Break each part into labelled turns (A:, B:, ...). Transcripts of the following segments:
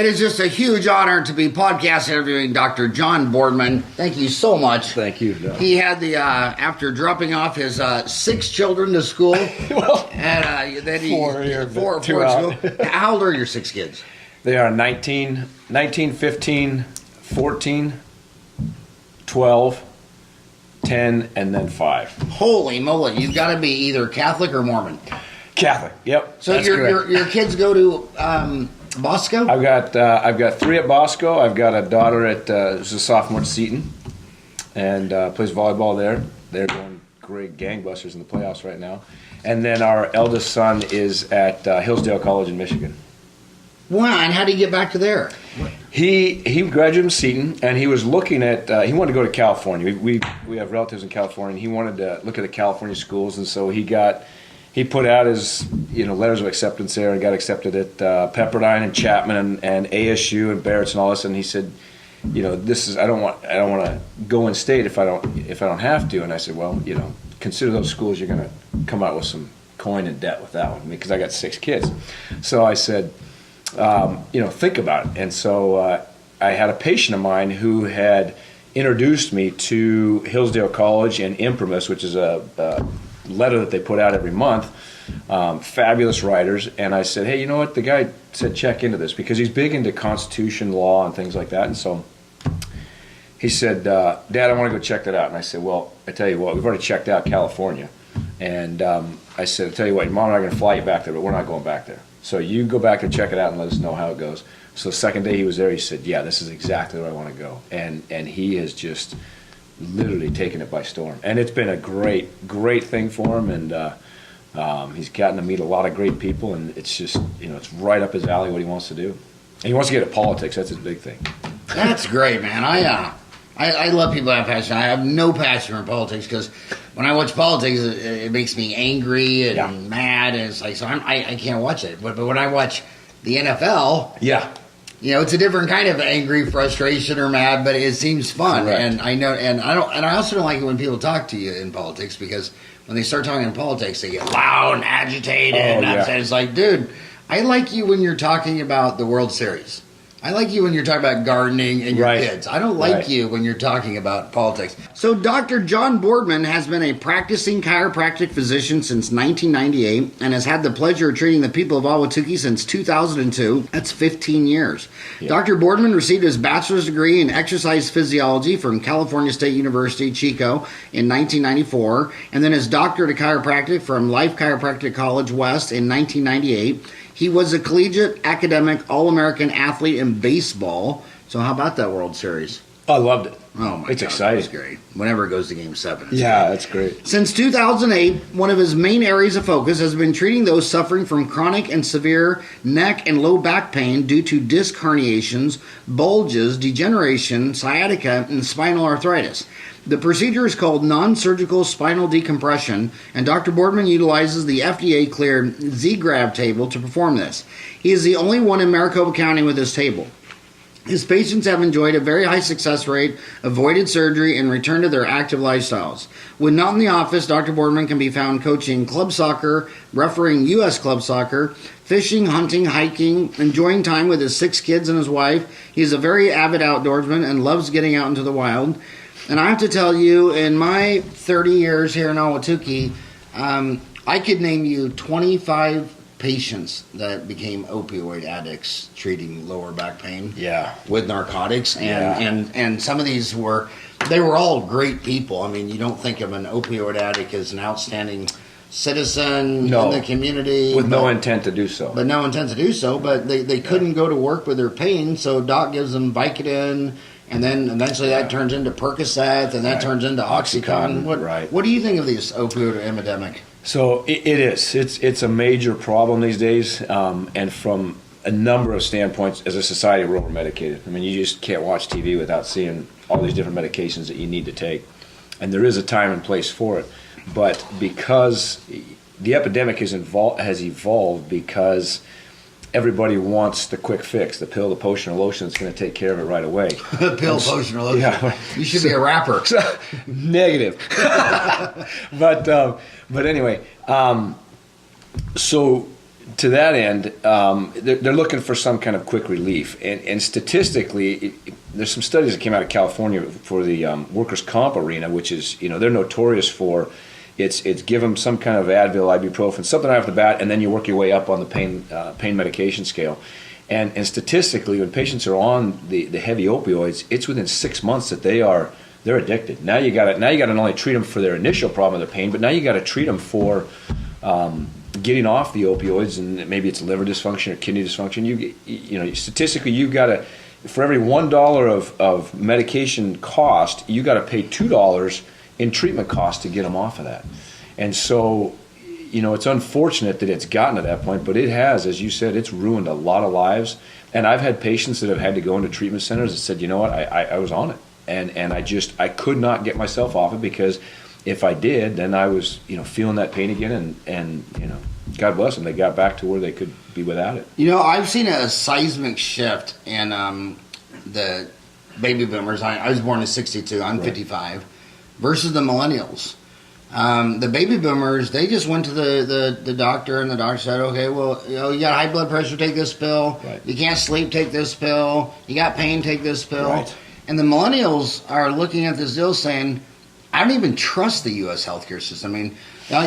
A: It is just a huge honor to be podcast interviewing Dr. John Boardman. Thank you so much.
B: Thank you. No.
A: He had the, after dropping off his 6 children to school, and then he, four at school. How old are your 6 kids?
B: They are 19, 15, 14, 12, 10, and then 5.
A: Holy moly, you've got to be either Catholic or Mormon.
B: Catholic, yep.
A: So your kids go to Bosco?
B: I've got 3 at Bosco. I've got a daughter at who's a sophomore at Seton, and plays volleyball there. They're going great gangbusters in the playoffs right now. And then our eldest son is at Hillsdale College in Michigan.
A: Wow, and how did he get back to there?
B: He graduated from Seton, and he was looking at he wanted to go to California. We have relatives in California, and he wanted to look at the California schools, and so he put out his letters of acceptance there and got accepted at Pepperdine and Chapman and ASU and Barrett's and all this. And he said, this is I don't want to go in state if I don't have to. And I said, well, consider those schools. You're going to come out with some coin in debt with that one because I got 6 kids. So I said, think about it. And so I had a patient of mine who had introduced me to Hillsdale College and Imprimis, which is a letter that they put out every month, fabulous writers. And I said, hey, you know what? The guy said check into this because he's big into Constitution law and things like that. And so he said, Dad, I want to go check that out. And I said, well, I tell you what, we've already checked out California. And I said, I tell you what, your mom and I are going to fly you back there, but we're not going back there. So you go back and check it out and let us know how it goes. So the second day he was there, he said, yeah, this is exactly where I want to go. And he has just literally taken it by storm. And it's been a great thing for him. And he's gotten to meet a lot of great people. And it's just, it's right up his alley what he wants to do. And he wants to get into politics. That's his big thing.
A: That's great, man. I love people that have passion. I have no passion for politics because when I watch politics, it makes me angry and mad, and it's like I can't watch it. But when I watch the NFL, it's a different kind of angry, frustration, or mad, but it seems fun. Correct. And I know, and I also don't like it when people talk to you in politics because when they start talking in politics, they get loud and agitated. And it's like, dude, I like you when you're talking about the World Series. I like you when you're talking about gardening and your kids. I don't like you when you're talking about politics. So Dr. John Boardman has been a practicing chiropractic physician since 1998 and has had the pleasure of treating the people of Ahwatukee since 2002. That's 15 years. Yeah. Dr. Boardman received his bachelor's degree in exercise physiology from California State University, Chico, in 1994, and then his doctorate of chiropractic from Life Chiropractic College West in 1998. He was a collegiate academic All-American athlete in baseball. So how about that World Series?
B: I loved it.
A: Oh, my God.
B: It's exciting.
A: It's great. Whenever it goes to Game 7.
B: That's great.
A: Since 2008, one of his main areas of focus has been treating those suffering from chronic and severe neck and low back pain due to disc herniations, bulges, degeneration, sciatica, and spinal arthritis. The procedure is called non-surgical spinal decompression, and Dr. Boardman utilizes the FDA-cleared Z-Grav table to perform this. He is the only one in Maricopa County with this table. His patients have enjoyed a very high success rate, avoided surgery, and returned to their active lifestyles. When not in the office, Dr. Boardman can be found coaching club soccer, refereeing U.S. club soccer, fishing, hunting, hiking, enjoying time with his 6 kids and his wife. He's a very avid outdoorsman and loves getting out into the wild. And I have to tell you, in my 30 years here in Ahwatukee, I could name you 25 patients that became opioid addicts treating lower back pain with narcotics. And some of these were all great people. I mean, you don't think of an opioid addict as an outstanding citizen in the community.
B: With no intent to do so.
A: But no intent to do so. But they couldn't go to work with their pain, so Doc gives them Vicodin. And then eventually that turns into Percocet, and that turns into Oxycontin. What do you think of this opioid epidemic?
B: So it is. It's a major problem these days, and from a number of standpoints, as a society, we're over-medicated. I mean, you just can't watch TV without seeing all these different medications that you need to take. And there is a time and place for it. But because the epidemic has evolved because everybody wants the quick fix, the pill, the potion, or lotion that's going to take care of it right away.
A: Pill, potion, or lotion. Yeah. You should be a rapper.
B: Negative. But anyway, so to that end, they're looking for some kind of quick relief. And statistically, there's some studies that came out of California for the workers' comp arena, which is, they're notorious for, it's give them some kind of Advil, ibuprofen, something right off the bat, and then you work your way up on the pain medication scale. And statistically, when patients are on the heavy opioids, it's within 6 months that they're addicted. Now you got to not only treat them for their initial problem of their pain, but now you got to treat them for getting off the opioids, and maybe it's liver dysfunction or kidney dysfunction. Statistically, you've got to, for every $1 of medication cost, you got to pay $2 in treatment costs to get them off of that. And so, it's unfortunate that it's gotten to that point, but it has, as you said, it's ruined a lot of lives. And I've had patients that have had to go into treatment centers that said, I was on it, and I could not get myself off it, because if I did, then I was, feeling that pain again, and God bless them, they got back to where they could be without it.
A: I've seen a seismic shift in the baby boomers. I was born in '62. I'm 55, versus the millennials. The baby boomers, they just went to the doctor, and the doctor said, okay, well, you got high blood pressure, take this pill.
B: Right.
A: You can't sleep, take this pill. You got pain, take this pill.
B: Right.
A: And the millennials are looking at this deal saying, I don't even trust the U.S. healthcare system. I mean,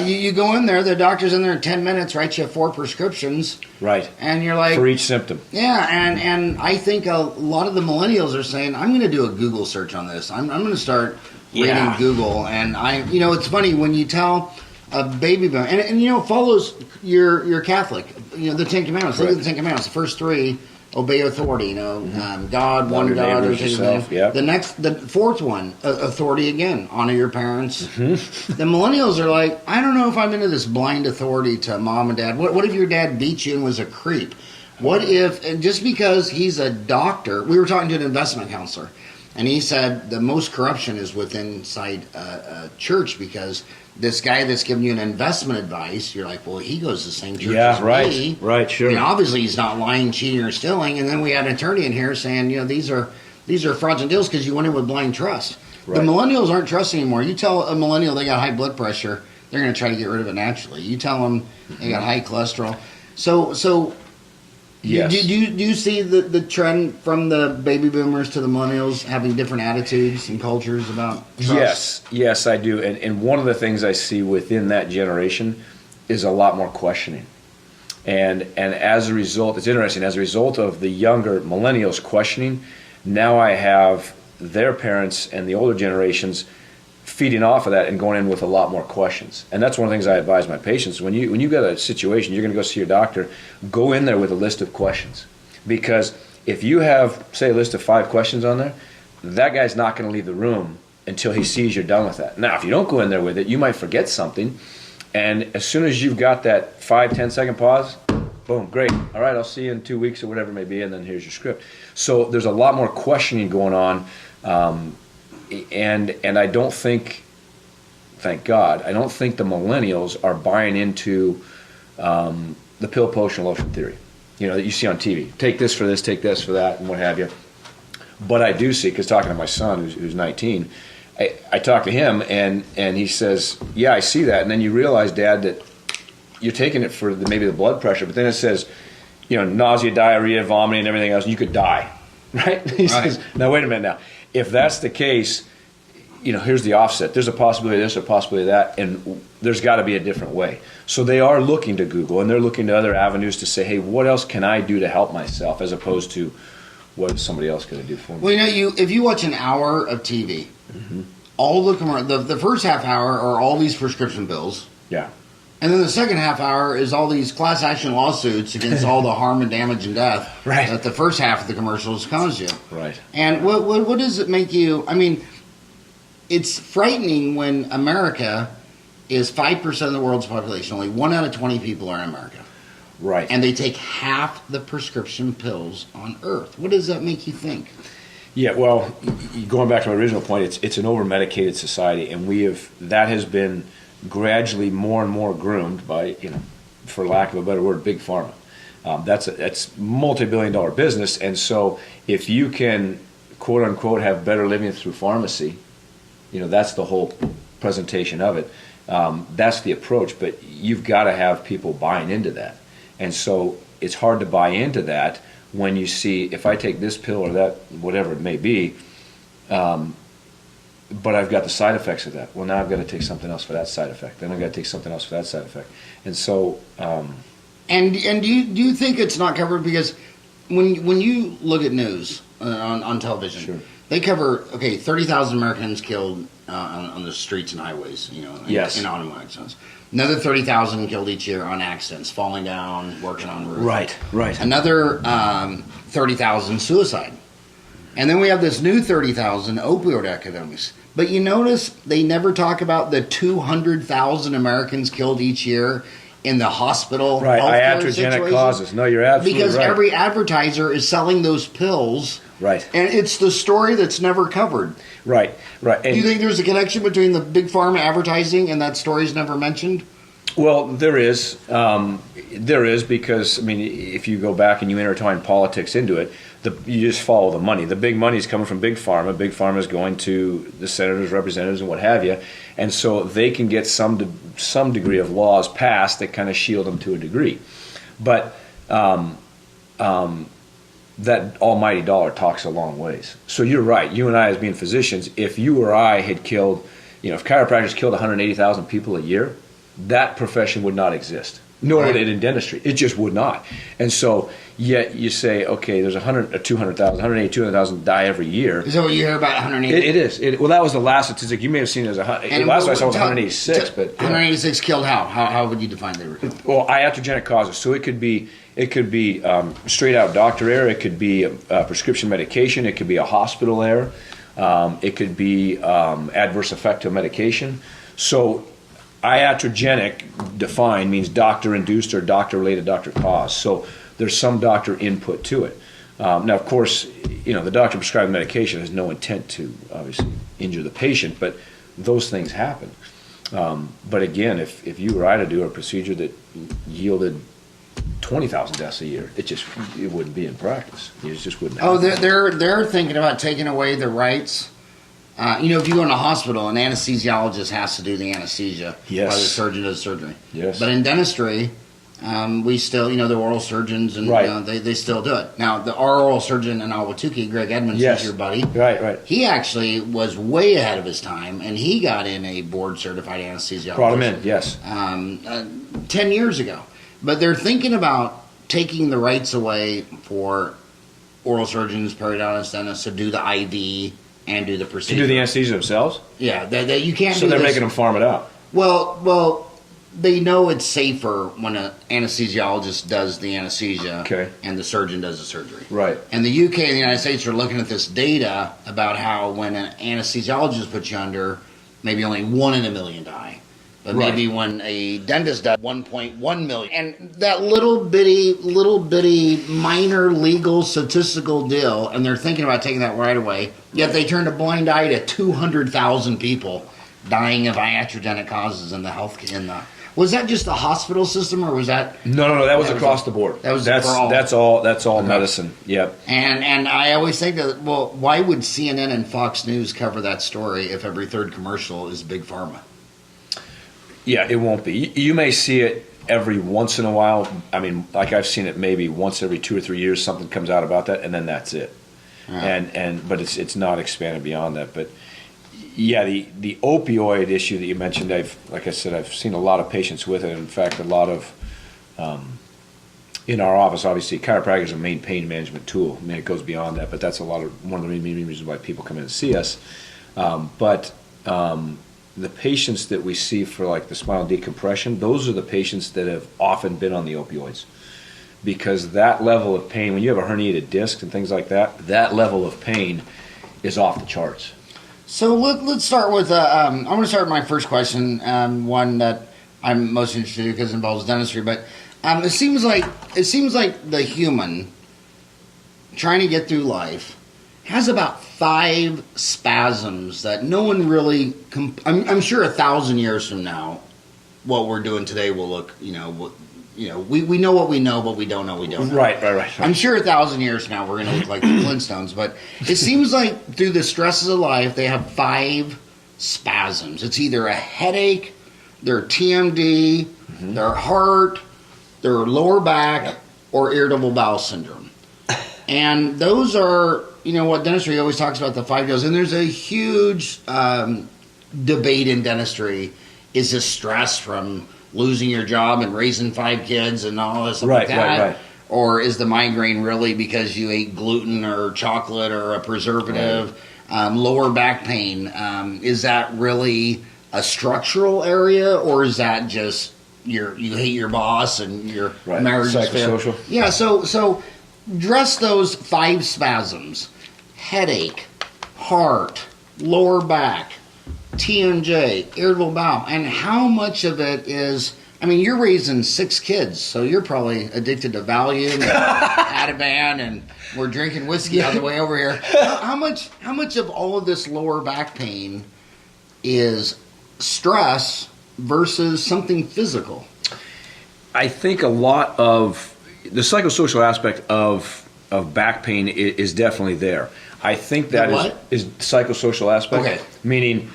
A: you go in there, the doctor's in there in 10 minutes, writes you 4 prescriptions.
B: Right.
A: And you're like...
B: for each symptom.
A: Yeah, and I think a lot of the millennials are saying, I'm going to do a Google search on this. I'm going to start reading Google. And it's funny when you tell a baby boomer, and follows your Catholic, the Ten Commandments. Look at the Ten Commandments. The first 3... obey authority, God, one God.
B: Yourself, yep.
A: The fourth one, authority again, honor your parents. Mm-hmm. The millennials are like, I don't know if I'm into this blind authority to mom and dad. What if your dad beat you and was a creep? What if, and just because he's a doctor, we were talking to an investment counselor, and he said the most corruption is inside a church, because this guy that's giving you an investment advice, you're like, well, he goes to the same church as me.
B: Right, sure.
A: I mean, obviously he's not lying, cheating, or stealing. And then we had an attorney in here saying, these are fraudulent deals because you went in with blind trust. Right. The millennials aren't trusting anymore. You tell a millennial they got high blood pressure, they're going to try to get rid of it naturally. You tell them they got high cholesterol. So yes. Do you see the trend from the baby boomers to the millennials having different attitudes and cultures about trust?
B: Yes, I do. And one of the things I see within that generation is a lot more questioning. And as a result, it's interesting, as a result of the younger millennials questioning, now I have their parents and the older generations feeding off of that and going in with a lot more questions. And that's one of the things I advise my patients. When you've got a situation, you're going to go see your doctor, go in there with a list of questions. Because if you have, say, a list of 5 questions on there, that guy's not going to leave the room until he sees you're done with that. Now, if you don't go in there with it, you might forget something. And as soon as you've got that 5-10 second pause, boom, great. All right, I'll see you in 2 weeks or whatever it may be, and then here's your script. So there's a lot more questioning going on. And I don't think, thank God, I don't think the millennials are buying into the pill, potion, lotion theory, that you see on TV. Take this for this, take this for that, and what have you. But I do see, because talking to my son, who's 19, I talk to him, and he says, yeah, I see that. And then you realize, Dad, that you're taking it for maybe the blood pressure, but then it says, nausea, diarrhea, vomiting, and everything else, and you could die, right? He says, now, wait a minute now. If that's the case, here's the offset. There's a possibility of this or a possibility of that, and there's got to be a different way. So they are looking to Google, and they're looking to other avenues to say, hey, what else can I do to help myself, as opposed to what is somebody else going to do for me?
A: Well, if you watch an hour of TV, all the first half hour are all these prescription pills.
B: Yeah.
A: And then the second half hour is all these class action lawsuits against all the harm and damage and death that the first half of the commercials caused you.
B: Right.
A: And what does it make you? I mean, it's frightening when America is 5% of the world's population. Only 1 out of 20 people are in America.
B: Right.
A: And they take half the prescription pills on Earth. What does that make you think?
B: Yeah, well, going back to my original point, it's an over-medicated society, and that has been gradually more and more groomed by, for lack of a better word, big pharma. That's multi-billion-dollar business, and so if you can, quote unquote, have better living through pharmacy, that's the whole presentation of it. That's the approach, but you've got to have people buying into that. And so it's hard to buy into that when you see, if I take this pill or that, whatever it may be, but I've got the side effects of that. Well, now I've got to take something else for that side effect. Then I've got to take something else for that side effect. And so...
A: And do you think it's not covered? Because when you look at news on television,
B: Sure.
A: they cover 30,000 Americans killed on the streets and highways, in automobile accidents. Another 30,000 killed each year on accidents, falling down, working on roofs.
B: Right.
A: Another 30,000 suicide, and then we have this new 30,000 opioid epidemics. But you notice they never talk about the 200,000 Americans killed each year in the hospital.
B: Right,
A: healthcare
B: iatrogenic
A: situation.
B: causes. No, you're absolutely
A: because
B: right.
A: every advertiser is selling those pills.
B: Right.
A: And it's the story that's never covered.
B: Right. And
A: Do you think there's a connection between the big pharma advertising and that story's never mentioned?
B: Well, there is. There is because, if you go back and you intertwine politics into it, you just follow the money. The big money is coming from big pharma. Big pharma is going to the senators, representatives, and what have you. And so they can get some degree of laws passed that kind of shield them to a degree. But that almighty dollar talks a long ways. So you're right. You and I, as being physicians, if you or I had killed, if chiropractors killed 180,000 people a year, that profession would not exist. Nor would it in dentistry. It just would not. And so, yet you say, okay, there's 200,000, 200,000 die every year.
A: Is that what you hear about 180?
B: It is. Well, that was the last statistic. You may have seen it as the last I saw was 186. But
A: 186 killed how? How would you define they were killed?
B: Well, iatrogenic causes. So it could be straight out doctor error. It could be prescription medication. It could be a hospital error. It could be adverse effect to a medication. So iatrogenic defined means doctor-induced or doctor-related, doctor-caused. So there's some doctor input to it. Now, of course, the doctor prescribing medication has no intent to obviously injure the patient, but those things happen. But again, if you were to do a procedure that yielded 20,000 deaths a year, it wouldn't be in practice. It just wouldn't happen.
A: Oh, they're thinking about taking away the rights. If you go in a hospital, an anesthesiologist has to do the anesthesia while the surgeon does surgery.
B: Yes.
A: But in dentistry, we still, the oral surgeons, and they still do it. Now, our oral surgeon in Ahwatukee, Greg Edmonds, is your buddy.
B: Right.
A: He actually was way ahead of his time, and he got in a board-certified anesthesiologist.
B: Brought him in, yes.
A: 10 years ago. But they're thinking about taking the rights away for oral surgeons, periodontist dentists to do the IV and do the procedure.
B: To do the anesthesia themselves?
A: Yeah, you can't.
B: So they're making them farm it out.
A: Well, they know it's safer when an anesthesiologist does the anesthesia and the surgeon does the surgery. Right. And the UK and the United States are looking at this data about how when an anesthesiologist puts you under, maybe only 1 in a million die. But maybe when a dentist does 1.1 million. And that little bitty minor legal statistical deal, and they're thinking about taking that right away, yet they turned a blind eye to 200,000 people dying of iatrogenic causes in the health. Was that just the hospital system, or was that?
B: No, that was across the board. That's all medicine. Yep.
A: And I always think that, why would CNN and Fox News cover that story if every third commercial is big pharma?
B: Yeah, it won't be. You may see it every once in a while. Like I've seen it maybe once every 2 or 3 years. Something comes out about that, and then that's it. But it's not expanded beyond that. But yeah, the opioid issue that you mentioned, I've seen a lot of patients with it. In fact, a lot of in our office, obviously, chiropractic is a main pain management tool. it goes beyond that, but that's one of the main reasons why people come in and see us. The patients that we see for like the spinal decompression, those are the patients that have often been on the opioids, because that level of pain, when you have a herniated disc and things like that, that level of pain is off the charts. So
A: let's start with, I'm going to start with my first question, one that I'm most interested in because it involves dentistry, but it seems like the human trying to get through life has about 5 spasms that no one really. I'm sure 1,000 years from now, what we're doing today will look. We know what we know, but we don't know we don't know.
B: Right.
A: I'm sure 1,000 years from now we're going to look like the Flintstones. But it seems like through the stresses of life, they have 5 spasms. It's either a headache, their TMD, their heart, they're lower back or irritable bowel syndrome. And those are, what dentistry always talks about, the 5 goes. And there's a huge debate in dentistry. Is this stress from losing your job and raising 5 kids and all this stuff like that? Right. Or is the migraine really because you ate gluten or chocolate or a preservative? Right. Lower back pain, is that really a structural area, or is that just you hate your boss and your marriage is failed? Yeah, so address those 5 spasms: headache, heart, lower back, TMJ, irritable bowel, and how much of it is. I mean, you're raising 6 kids, so you're probably addicted to Valium and Ativan, and we're drinking whiskey on the way over here. How much of all of this lower back pain is stress versus something physical?
B: I think a lot of the psychosocial aspect of back pain is definitely there. I think that is psychosocial aspect, meaning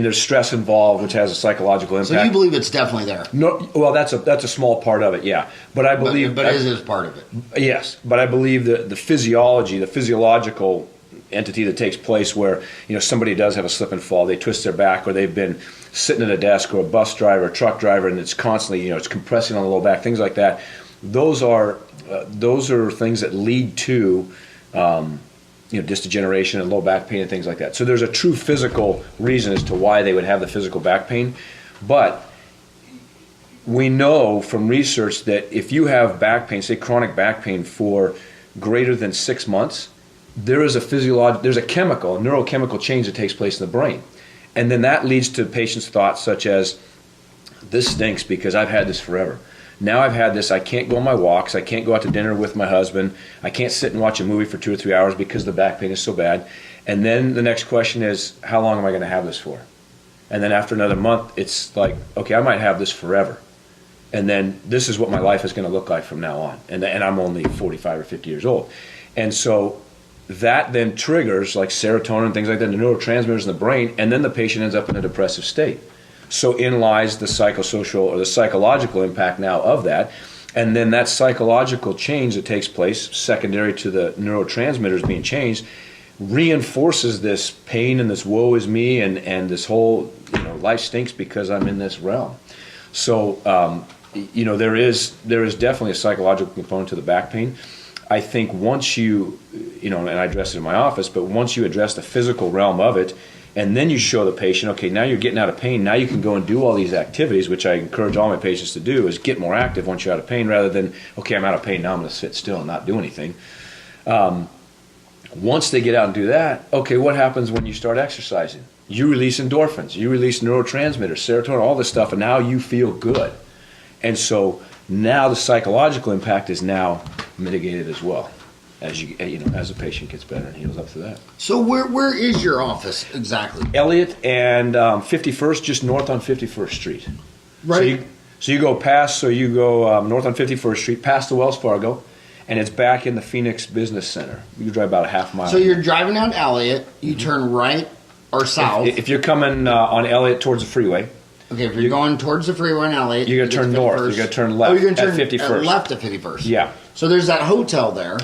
B: there's stress involved, which has a psychological impact.
A: So you believe it's definitely there?
B: No, well, that's a small part of it, yeah. But I believe,
A: but it is part of it.
B: Yes, but I believe the physiology, the physiological entity that takes place where somebody does have a slip and fall, they twist their back, or they've been sitting at a desk, or a bus driver, a truck driver, and it's constantly it's compressing on the low back, things like that. Those are things that lead to disc degeneration and low back pain and things like that. So there's a true physical reason as to why they would have the physical back pain. But we know from research that if you have back pain, say chronic back pain, for greater than 6 months, there's a neurochemical change that takes place in the brain. And then that leads to patients' thoughts such as, this stinks because I've had this forever. Now I've had this, I can't go on my walks, I can't go out to dinner with my husband, I can't sit and watch a movie for 2 or 3 hours because the back pain is so bad. And then the next question is, how long am I going to have this for? And then after another month, it's like, okay, I might have this forever. And then this is what my life is going to look like from now on. And I'm only 45 or 50 years old. And so that then triggers like serotonin and things like that, the neurotransmitters in the brain, and then the patient ends up in a depressive state. So in lies the psychosocial or the psychological impact now of that. And then that psychological change that takes place, secondary to the neurotransmitters being changed, reinforces this pain and this woe is me and this whole, life stinks because I'm in this realm. So, there is definitely a psychological component to the back pain. I think once you, and I address it in my office, but once you address the physical realm of it, and then you show the patient, okay, now you're getting out of pain. Now you can go and do all these activities, which I encourage all my patients to do, is get more active once you're out of pain, rather than, okay, I'm out of pain, now I'm going to sit still and not do anything. Once they get out and do that, okay, what happens when you start exercising? You release endorphins, you release neurotransmitters, serotonin, all this stuff, and now you feel good. And so now the psychological impact is now mitigated as well. As as the patient gets better and heals up to that.
A: So where is your office exactly?
B: Elliott and 51st, just north on 51st Street.
A: Right.
B: So you go north on 51st Street, past the Wells Fargo, and it's back in the Phoenix Business Center. You drive about a half mile.
A: So you're driving down Elliott, you turn right or south.
B: If you're coming on Elliott towards the freeway.
A: Okay, if you're going towards the freeway on Elliott,
B: you're going to turn north. You're going to turn left
A: you're going to
B: at 51st.
A: Left at 51st.
B: Yeah.
A: So there's that hotel there.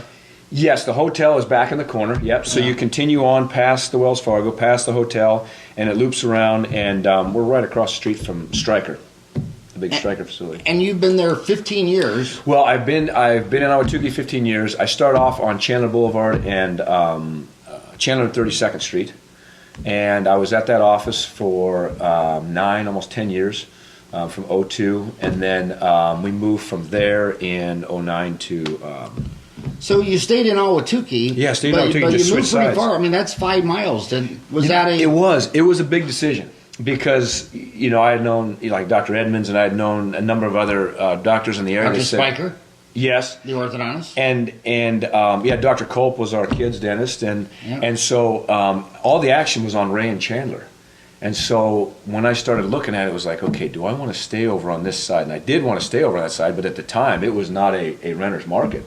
B: Yes, the hotel is back in the corner. Yep. So you continue on past the Wells Fargo, past the hotel, and it loops around, and we're right across the street from Stryker, the big Stryker facility.
A: And you've been there 15 years.
B: Well, I've been in Ahwatukee 15 years. I started off on Chandler Boulevard and Chandler and 32nd Street, and I was at that office for 9, almost 10 years. From 2002, and then we moved from there in 2009 to.
A: So you stayed in Ahwatukee.
B: Yeah, stayed in Ahwatukee.
A: But
B: just
A: you moved pretty
B: sides.
A: far. I mean, that's 5 miles. It
B: was a big decision because I had known like Dr. Edmonds, and I had known a number of other doctors in the area.
A: Dr. Spiker.
B: Yes,
A: the orthodontist.
B: And Dr. Culp was our kids' dentist, and so all the action was on Ray and Chandler. And so when I started looking at it, it was like, okay, do I want to stay over on this side? And I did want to stay over on that side, but at the time, it was not a renter's market.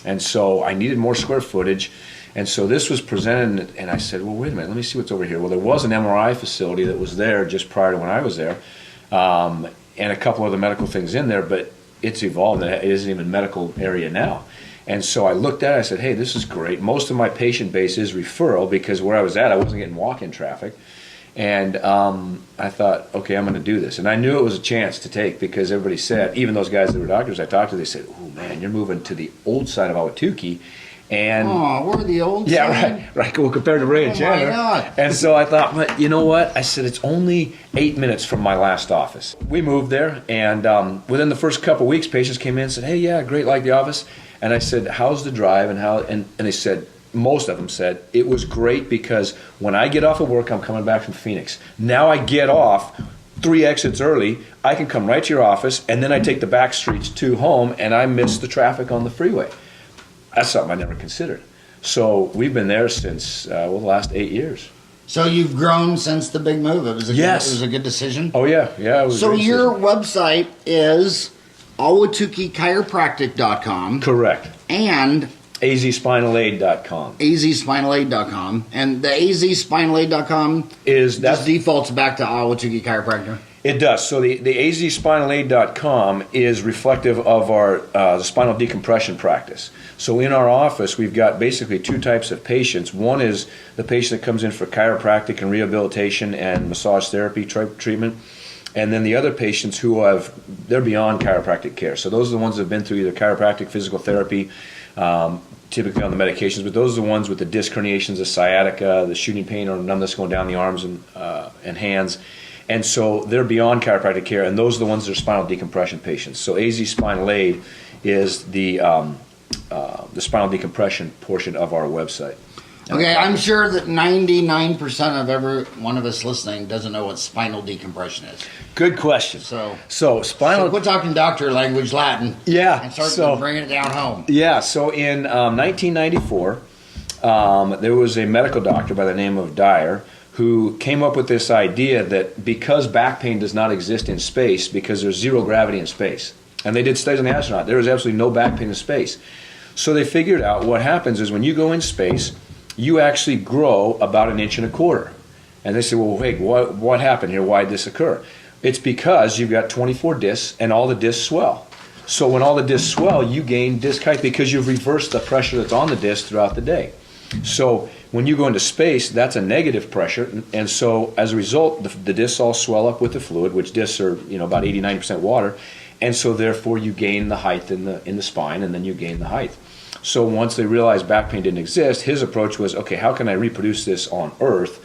B: And so I needed more square footage. And so this was presented, and I said, well, wait a minute, let me see what's over here. Well, there was an MRI facility that was there just prior to when I was there, and a couple other medical things in there, but it's evolved. It isn't even a medical area now. And so I looked at it, I said, hey, this is great. Most of my patient base is referral because where I was at, I wasn't getting walk-in traffic. And I thought, okay, I'm going to do this. And I knew it was a chance to take because everybody said, even those guys that were doctors I talked to, they said, oh, man, you're moving to the old side of Ahwatukee. And
A: we're the old side?
B: Yeah, right. Well, compared to Ray and Chandler.
A: My God.
B: And so I thought, but you know what? I said, it's only 8 minutes from my last office. We moved there, and within the first couple of weeks, patients came in and said, hey, yeah, great, like the office. And I said, how's the drive? And they said, most of them said, it was great because when I get off of work, I'm coming back from Phoenix. Now I get off 3 exits early, I can come right to your office, and then I take the back streets to home, and I miss the traffic on the freeway. That's something I never considered. So we've been there since, the last 8 years.
A: So you've grown since the big move. It was a
B: Yes.
A: It was a good decision.
B: Oh, yeah. Yeah, it was a
A: So
B: great
A: your
B: decision.
A: website is AhwatukeeChiropractic.com.
B: Correct.
A: And
B: azspinalaid.com.
A: azspinalaid.com. And the azspinalaid.com
B: Is that
A: just defaults back to Ahwatukee Chiropractor.
B: It does. So the azspinalaid.com is reflective of our the spinal decompression practice. So in our office, we've got basically 2 types of patients. One is the patient that comes in for chiropractic and rehabilitation and massage therapy treatment. And then the other patients they're beyond chiropractic care. So those are the ones that have been through either chiropractic, physical therapy, typically on the medications, but those are the ones with the disc herniations, the sciatica, the shooting pain or numbness going down the arms and hands. And so they're beyond chiropractic care, and those are the ones that are spinal decompression patients. So AZ SpinalAid is the spinal decompression portion of our website.
A: Okay, I'm sure that 99% of every one of us listening doesn't know what spinal decompression is.
B: Good question.
A: So
B: spinal.
A: quit talking doctor language Latin.
B: Yeah.
A: And start bringing it down home.
B: Yeah. So in 1994, there was a medical doctor by the name of Dyer who came up with this idea that because back pain does not exist in space, because there's zero gravity in space, and they did studies on the astronaut, there was absolutely no back pain in space. So they figured out what happens is when you go in space, you actually grow about 1.25 inches. And they said, well, wait, what happened here? Why did this occur? It's because you've got 24 discs and all the discs swell. So when all the discs swell, you gain disc height because you've reversed the pressure that's on the disc throughout the day. So when you go into space, that's a negative pressure, and so as a result, the discs all swell up with the fluid, which discs are about 80-90% water, and so therefore you gain the height in the spine, and then you gain the height. So once they realized back pain didn't exist, his approach was, okay, how can I reproduce this on Earth?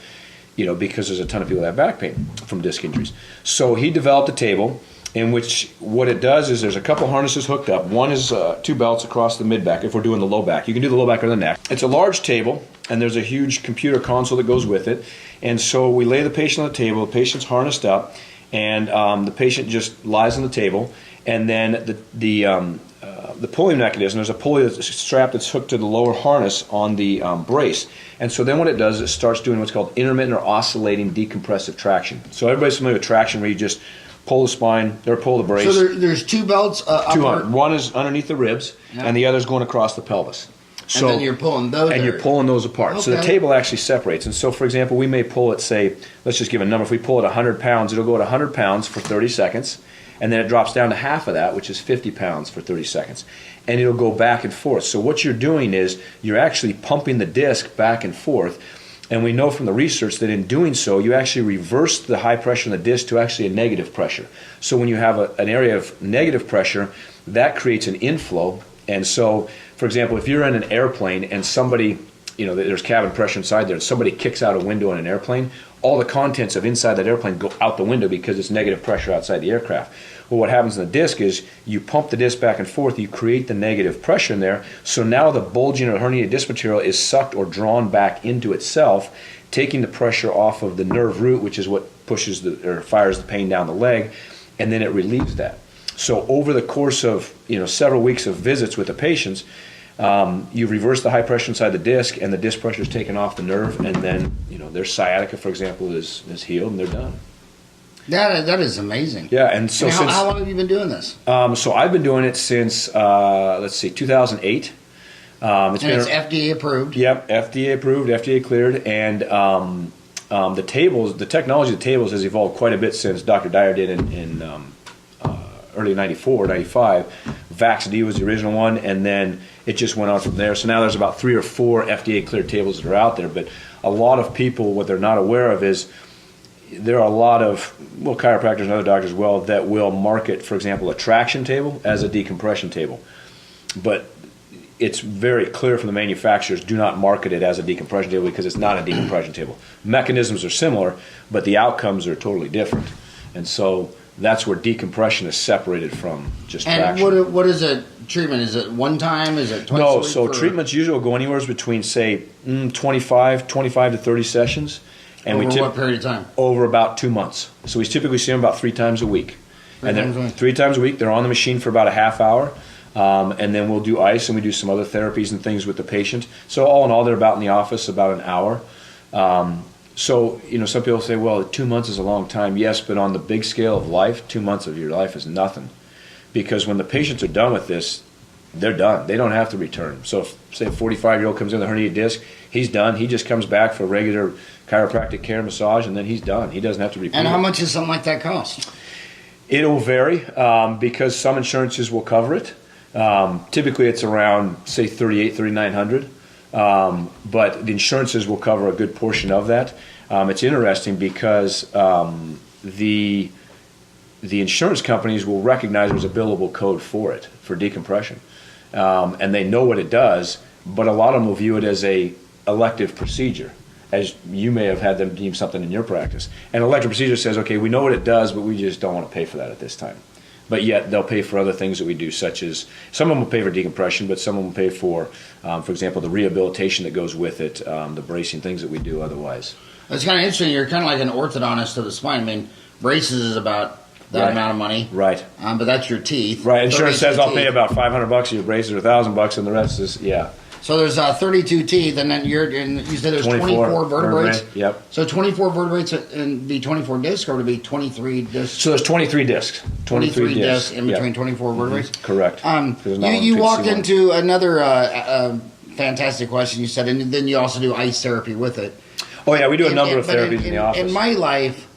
B: Because there's a ton of people that have back pain from disc injuries. So he developed a table in which what it does is there's a couple harnesses hooked up. One is 2 belts across the mid-back if we're doing the low back. You can do the low back or the neck. It's a large table, and there's a huge computer console that goes with it. And so we lay the patient on the table, the patient's harnessed up, and the patient just lies on the table. And then the pulling mechanism, there's a pulley strap that's hooked to the lower harness on the brace. And so then what it does is it starts doing what's called intermittent or oscillating decompressive traction. So everybody's familiar with traction where you just pull the spine, or pull the brace.
A: So there's 2 belts.
B: One is underneath the ribs, and the other is going across the pelvis. So,
A: and then you're pulling those.
B: And you're pulling those apart. Okay. So the table actually separates. And so, for example, we may pull it, say, let's just give a number. If we pull it 100 pounds, it'll go at 100 pounds for 30 seconds. And then it drops down to half of that, which is 50 pounds for 30 seconds. And it'll go back and forth. So what you're doing is you're actually pumping the disc back and forth. And we know from the research that in doing so, you actually reverse the high pressure in the disc to actually a negative pressure. So when you have an area of negative pressure, that creates an inflow. And so, for example, if you're in an airplane and somebody, there's cabin pressure inside there, and somebody kicks out a window in an airplane, all the contents of inside that airplane go out the window because it's negative pressure outside the aircraft. Well, what happens in the disc is you pump the disc back and forth, you create the negative pressure in there, so now the bulging or herniated disc material is sucked or drawn back into itself, taking the pressure off of the nerve root, which is what pushes or fires the pain down the leg, and then it relieves that. So over the course of several weeks of visits with the patients, you reverse the high pressure inside the disc, and the disc pressure is taken off the nerve, and then their sciatica, for example, is healed, and they're done.
A: That is amazing.
B: Yeah, and so
A: how long have you been doing this?
B: So I've been doing it since 2008.
A: It's FDA approved.
B: Yep, FDA approved, FDA cleared, and the technology of the tables has evolved quite a bit since Dr. Dyer did early 94, 95. Vax-D was the original one, and then it just went on from there. So now there's about 3 or 4 FDA-cleared tables that are out there. But a lot of people, what they're not aware of is there are a lot of, well, chiropractors and other doctors as well, that will market, for example, a traction table as a decompression table. But it's very clear from the manufacturers, do not market it as a decompression table because it's not a decompression table. Mechanisms are similar, but the outcomes are totally different. And so that's where decompression is separated from just traction.
A: And what is a treatment? Is it one time? Is it twice a
B: No,
A: week?
B: so treatments usually will go anywhere between, say, 25 to 30 sessions. And
A: over what period of time?
B: Over about 2 months. So we typically see them about 3 times a week. Three times a week. They're on the machine for about a half hour. And then we'll do ice, and we do some other therapies and things with the patient. So all in all, they're about in the office about an hour. So, some people say, well, 2 months is a long time. Yes, but on the big scale of life, 2 months of your life is nothing. Because when the patients are done with this, they're done. They don't have to return. So if, say, a 45-year-old comes in with a herniated disc, he's done. He just comes back for regular chiropractic care and massage, and then he's done. He doesn't have to repeat.
A: And how much does something like that cost?
B: It'll vary because some insurances will cover it. Typically, it's around, say, $3,800, $3,900. But the insurances will cover a good portion of that. It's interesting because the insurance companies will recognize there's a billable code for it, for decompression. And they know what it does, but a lot of them will view it as a elective procedure, as you may have had them deem something in your practice. And elective procedure says, okay, we know what it does, but we just don't want to pay for that at this time. But yet they'll pay for other things that we do, such as some of them will pay for decompression, but some of them will pay for example, the rehabilitation that goes with it, the bracing, things that we do otherwise. It's
A: kind of interesting. You're kind of like an orthodontist of the spine. I mean, braces is about that amount of money.
B: Right.
A: But that's your teeth.
B: Right. Insurance says I'll pay about $500 for your braces or $1,000, and the rest is,
A: So there's 32 teeth, and then you said there's 24 vertebrates.
B: Yep.
A: So 24 vertebrates and be 24 discs, or would it be 23 discs?
B: So there's 23 discs.
A: 23 discs in between 24 vertebrates.
B: Correct.
A: You walked into another fantastic question. You said, and then you also do ice therapy with it.
B: Oh yeah, we do a number of therapies in the office.
A: In my life,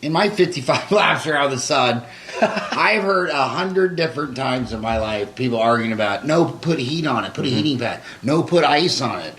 A: in my 55 laps around the sun, I've heard 100 different times in my life people arguing about, no, put heat on it, put a heating pad, no, put ice on it.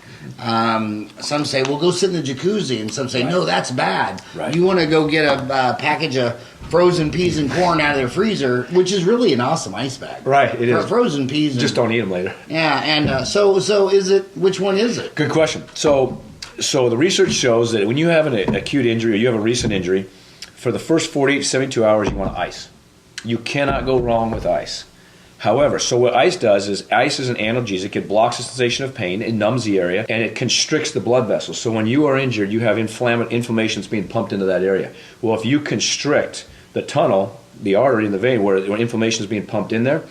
A: Some say, well, go sit in the jacuzzi, and some say, no, that's bad.
B: Right.
A: You want to go get a package of frozen peas and corn out of the freezer, which is really an awesome ice bag.
B: Right, it is.
A: Frozen peas.
B: Just don't eat them later.
A: Yeah, and so is it, which one is it?
B: Good question. So the research shows that when you have an acute injury or you have a recent injury, for the first 48 to 72 hours, you want ice. You cannot go wrong with ice. However, so what ice does is ice is an analgesic. It blocks the sensation of pain, it numbs the area, and it constricts the blood vessels. So when you are injured, you have inflammation that's being pumped into that area. Well, if you constrict the tunnel, the artery in the vein where inflammation is being pumped in there,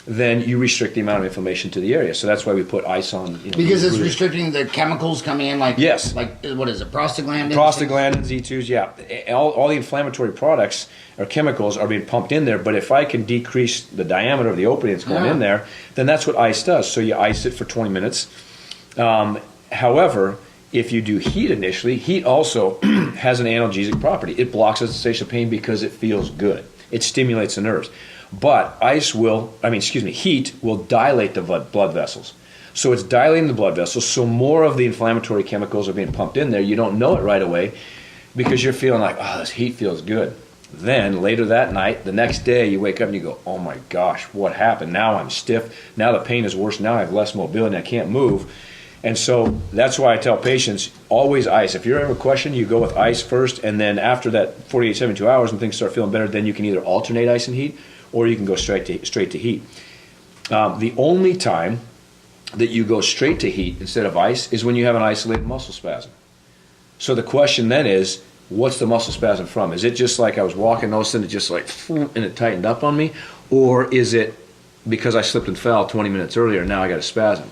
B: then you restrict the amount of inflammation to the area. So that's why we put ice on.
A: Because it's restricting the chemicals coming in, like
B: yes,
A: like what is it, prostaglandins?
B: Prostaglandins, E2s, yeah. All the inflammatory products or chemicals are being pumped in there. But if I can decrease the diameter of the opening that's going in there, then that's what ice does. So you ice it for 20 minutes. However, if you do heat initially, heat also has an analgesic property. It blocks the sensation of pain because it feels good. It stimulates the nerves. But heat will dilate the blood vessels. So it's dilating the blood vessels, so more of the inflammatory chemicals are being pumped in there. You don't know it right away because you're feeling like, oh, this heat feels good. Then later that night, the next day, you wake up and you go, oh my gosh, what happened? Now I'm stiff. Now the pain is worse. Now I have less mobility and I can't move. And so that's why I tell patients, always ice. If you're ever questioning, you go with ice first, and then after that 48, 72 hours and things start feeling better, then you can either alternate ice and heat, or you can go straight to heat. The only time that you go straight to heat instead of ice is when you have an isolated muscle spasm. So the question then is, what's the muscle spasm from? Is it just like I was walking, all of a sudden it just like, and it tightened up on me? Or is it because I slipped and fell 20 minutes earlier and now I got a spasm?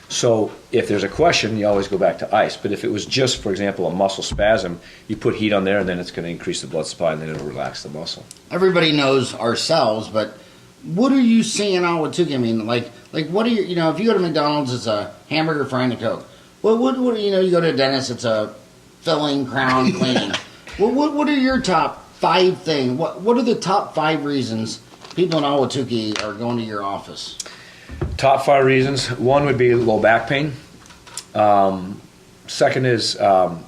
B: So if there's a question, you always go back to ice. But if it was just, for example, a muscle spasm, you put heat on there and then it's going to increase the blood supply and then it'll relax the muscle. Everybody
A: knows ourselves, but what are you seeing in Ahwatukee? I mean, like what are you, if you go to McDonald's, it's a hamburger, fry, and a Coke. Well, what you go to a dentist, it's a filling, crown, cleaning. What are your top 5 things? What are the top 5 reasons people in Ahwatukee are going to your office?
B: Top 5 reasons. One would be low back pain. Second is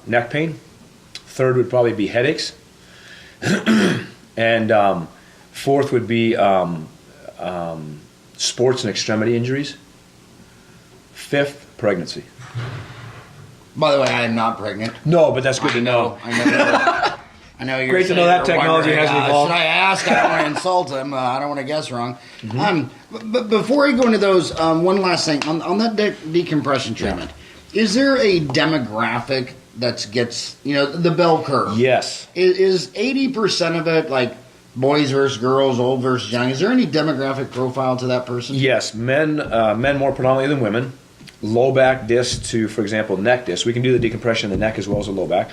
B: neck pain. Third would probably be headaches. And fourth would be sports and extremity injuries. Fifth, pregnancy.
A: By the way, I am not pregnant.
B: No, but that's good to know.
A: I know you're
B: great to know that technology hasn't evolved.
A: Should I ask? I don't want to insult him. I don't want to guess wrong. But before I go into those, one last thing. On that decompression treatment, is there a demographic that gets, the bell curve?
B: Yes.
A: Is 80% of it like boys versus girls, old versus young? Is there any demographic profile to that person?
B: Yes. Men more predominantly than women. Low back disc to, for example, neck disc. We can do the decompression in the neck as well as the low back.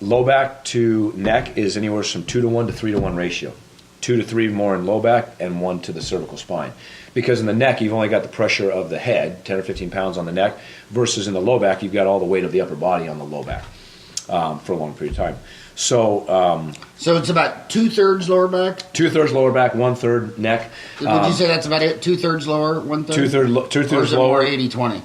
B: Low back to neck is anywhere from 2-to-1 to 3-to-1 ratio. 2 to 3 more in low back and 1 to the cervical spine. Because in the neck, you've only got the pressure of the head, 10 or 15 pounds on the neck, versus in the low back, you've got all the weight of the upper body on the low back for a long period of time. So
A: it's about 2/3 lower back?
B: 2/3 lower back, 1/3 neck.
A: Would you say that's about it? 2/3 lower, 1/3?
B: 2/3
A: lower.
B: lower.
A: 80-20?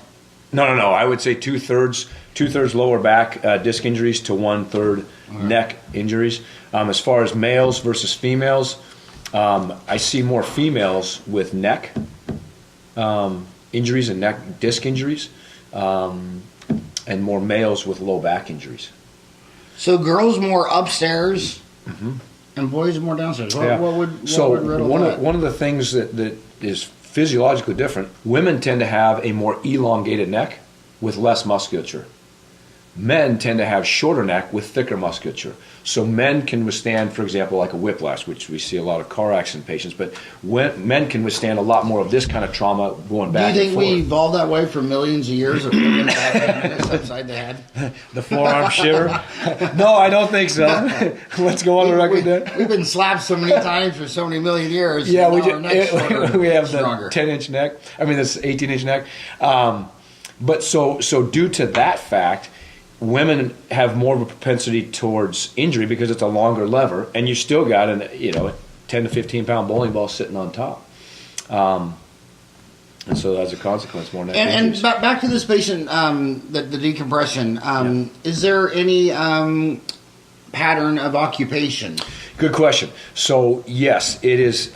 B: No. I would say 2/3 lower back disc injuries to 1/3 neck injuries. As far as males versus females, I see more females with neck injuries and neck disc injuries, and more males with low back injuries.
A: So girls more upstairs, and boys more downstairs. What would riddle that?
B: One of the things that is physiologically different, women tend to have a more elongated neck with less musculature. Men tend to have shorter neck with thicker musculature. So men can withstand, for example, like a whiplash, which we see a lot of car accident patients, but men can withstand a lot more of this kind of trauma going back and forth.
A: Do you think we evolved that way for millions of years of women back upside the head?
B: The forearm shiver? No, I don't think so. Let's go on the record there.
A: We've been slapped so many times for so many million years.
B: Yeah,
A: we
B: have the 10-inch neck. I mean, this 18-inch neck. But so due to that fact, women have more of a propensity towards injury because it's a longer lever, and you still got a 10 to 15 pound bowling ball sitting on top, and so as a consequence, more neck injuries.
A: And back to this patient, the decompression. Is there any pattern of occupation?
B: Good question. So yes, it is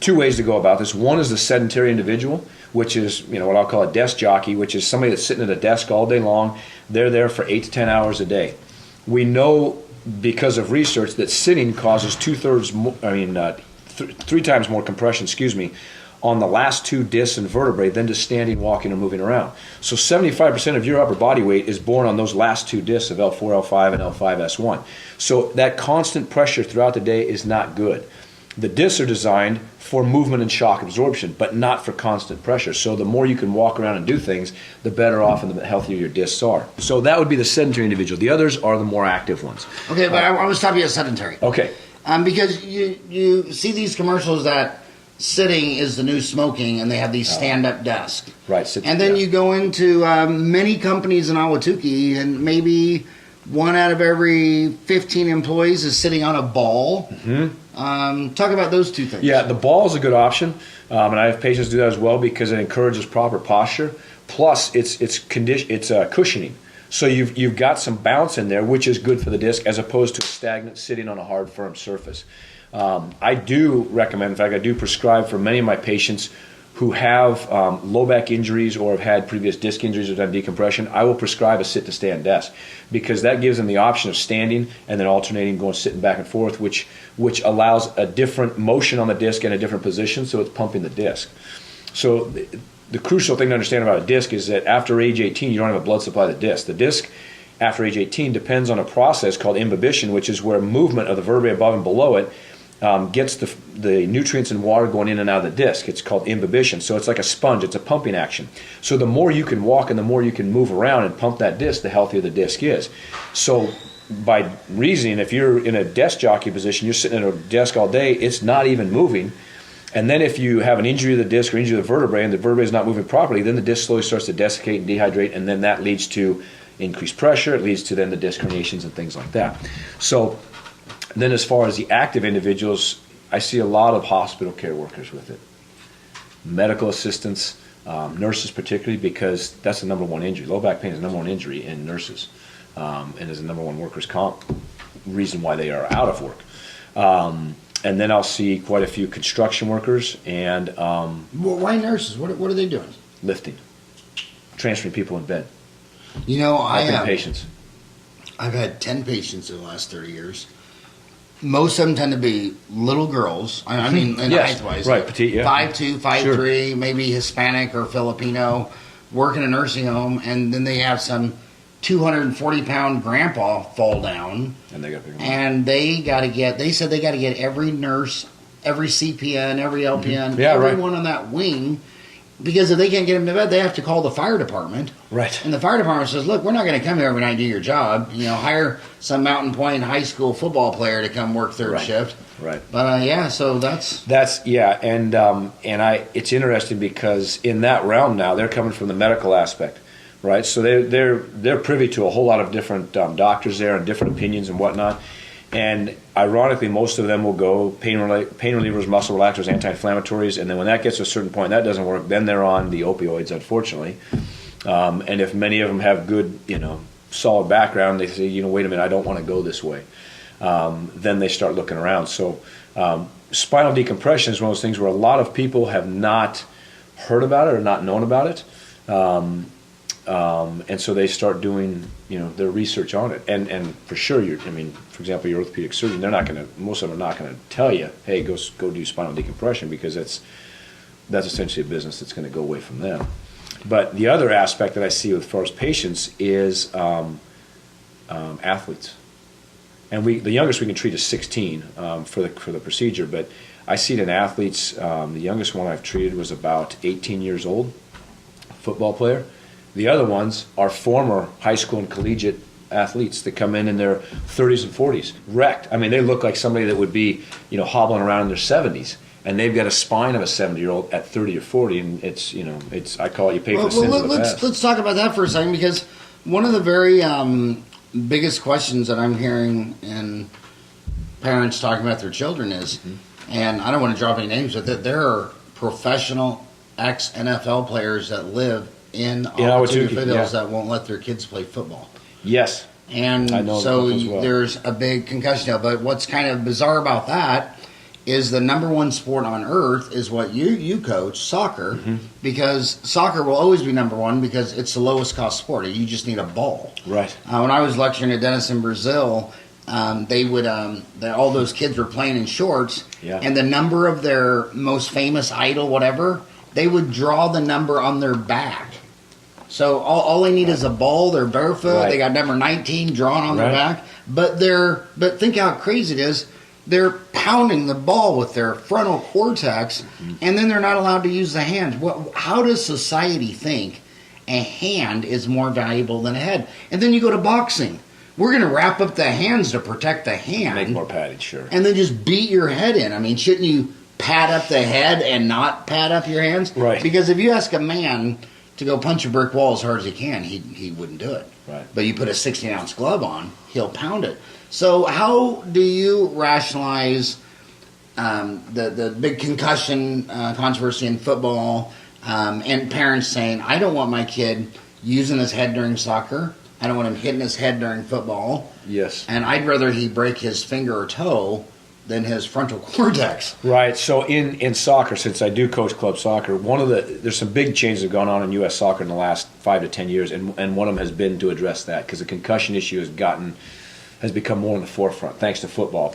B: 2 ways to go about this. One is the sedentary individual, which is what I'll call a desk jockey, which is somebody that's sitting at a desk all day long. They're there for 8 to 10 hours a day. We know because of research that sitting causes 3 times more compression, on the last 2 discs and vertebrae than just standing, walking, or moving around. So 75% of your upper body weight is borne on those last 2 discs of L4, L5, and L5S1. So that constant pressure throughout the day is not good. The discs are designed for movement and shock absorption, but not for constant pressure. So the more you can walk around and do things, the better off and the healthier your discs are. So that would be the sedentary individual. The others are the more active ones.
A: Okay, but I was talking about sedentary.
B: Okay.
A: Because you see these commercials that sitting is the new smoking, and they have these stand-up desks.
B: Right.
A: And then you go into many companies in Ahwatukee, and maybe 1 out of every 15 employees is sitting on a ball. Talk about those 2 things.
B: Yeah, the ball is a good option, and I have patients do that as well because it encourages proper posture. Plus, it's cushioning, so you've got some bounce in there, which is good for the disc, as opposed to stagnant sitting on a hard, firm surface. I do recommend, in fact, I do prescribe for many of my patients who have low back injuries or have had previous disc injuries or done decompression. I will prescribe a sit-to-stand desk because that gives them the option of standing and then alternating, going sitting back and forth, which allows a different motion on the disc in a different position, so it's pumping the disc. So the crucial thing to understand about a disc is that after age 18, you don't have a blood supply to the disc. The disc, after age 18, depends on a process called imbibition, which is where movement of the vertebrae above and below it gets the nutrients and water going in and out of the disc. It's called imbibition. So it's like a sponge. It's a pumping action. So the more you can walk and the more you can move around and pump that disc, the healthier the disc is. So by reasoning, if you're in a desk jockey position, you're sitting at a desk all day, it's not even moving. And then if you have an injury of the disc or injury of the vertebrae and the vertebrae is not moving properly, then the disc slowly starts to desiccate and dehydrate, and then that leads to increased pressure. It leads to then the disc herniations and things like that. So then as far as the active individuals, I see a lot of hospital care workers with it, medical assistants, nurses particularly, because that's the number one injury. Low back pain is the number one injury in nurses, and is the number one workers' comp reason why they are out of work. And then I'll see quite a few construction workers and
A: why nurses? What are they doing?
B: lifting, transferring people in bed,
A: You know,
B: helping patients.
A: I've had 10 patients in the last 30 years. Most of them tend to be little girls. I mean, in
B: Yes,
A: height-wise.
B: right, petite, yeah.
A: 5'2", 5'3", maybe Hispanic or Filipino, work in a nursing home, and then they have some 240-pound grandpa fall down,
B: And they got to pick them up.
A: and they said they got to get every nurse, every CPN, every LPN,
B: Yeah, right.
A: everyone on that wing, because if they can't get them to bed, they have to call the fire department.
B: Right.
A: And the fire department says, look, we're not going to come here every night and do your job. You know, hire some Mountain Point high school football player to come work third
B: Right.
A: shift.
B: Right.
A: But yeah, so that's
B: Yeah, and it's interesting because in that realm now they're coming from the medical aspect, right? So they're privy to a whole lot of different doctors there and different opinions and whatnot. And ironically, most of them will go pain relievers, muscle relaxers, anti-inflammatories, and then when that gets to a certain point, that doesn't work. Then they're on the opioids, unfortunately. And if many of them have good, solid background, they say, wait a minute, I don't want to go this way. Then they start looking around. So spinal decompression is one of those things where a lot of people have not heard about it or not known about it. And so they start doing, their research on it. And for sure, for example, your orthopedic surgeon, most of them are not going to tell you, hey, go do spinal decompression, because that's essentially a business that's going to go away from them. But the other aspect that I see as far as patients is athletes. And the youngest we can treat is 16 for the procedure, but I see it in athletes. The youngest one I've treated was about 18 years old, football player. The other ones are former high school and collegiate athletes that come in their 30s and 40s, wrecked. I mean, they look like somebody that would be, hobbling around in their 70s, and they've got a spine of a 70-year-old at 30 or 40, and it's I call it, you pay for the sins of the past.
A: let's talk about that for a second, because one of the very biggest questions that I'm hearing in parents talking about their children is, and I don't want to drop any names, but that there are professional ex-NFL players that live in Ahwatukee Foothills that won't let their kids play football.
B: Yes.
A: And
B: I know
A: so
B: as well.
A: there's a big concussion deal. But what's kind of bizarre about that is the number one sport on earth is what you coach, soccer, because soccer will always be number one because it's the lowest cost sport. You just need a ball.
B: Right.
A: When I was lecturing at Dennis in Brazil, they would all those kids were playing in shorts, and the number of their most famous idol, whatever, they would draw the number on their back. So all they need is a ball. They're barefoot.
B: Right.
A: They got number 19 drawn on their back. But think how crazy it is. They're pounding the ball with their frontal cortex, and then they're not allowed to use the hand. How does society think a hand is more valuable than a head? And then you go to boxing. We're going to wrap up the hands to protect the hand.
B: Make more padded, sure.
A: And then just beat your head in. I mean, shouldn't you pad up the head and not pad up your hands?
B: Right.
A: Because if you ask a man to go punch a brick wall as hard as he can, he wouldn't do it.
B: Right.
A: But you put a 16-ounce glove on, he'll pound it. So how do you rationalize the big concussion controversy in football, and parents saying, I don't want my kid using his head during soccer. I don't want him hitting his head during football.
B: Yes.
A: And I'd rather he break his finger or toe than his frontal cortex.
B: Right. So in soccer, since I do coach club soccer, there's some big changes that have gone on in U.S. soccer in the last 5 to 10 years, and one of them has been to address that, because the concussion issue has become more in the forefront thanks to football.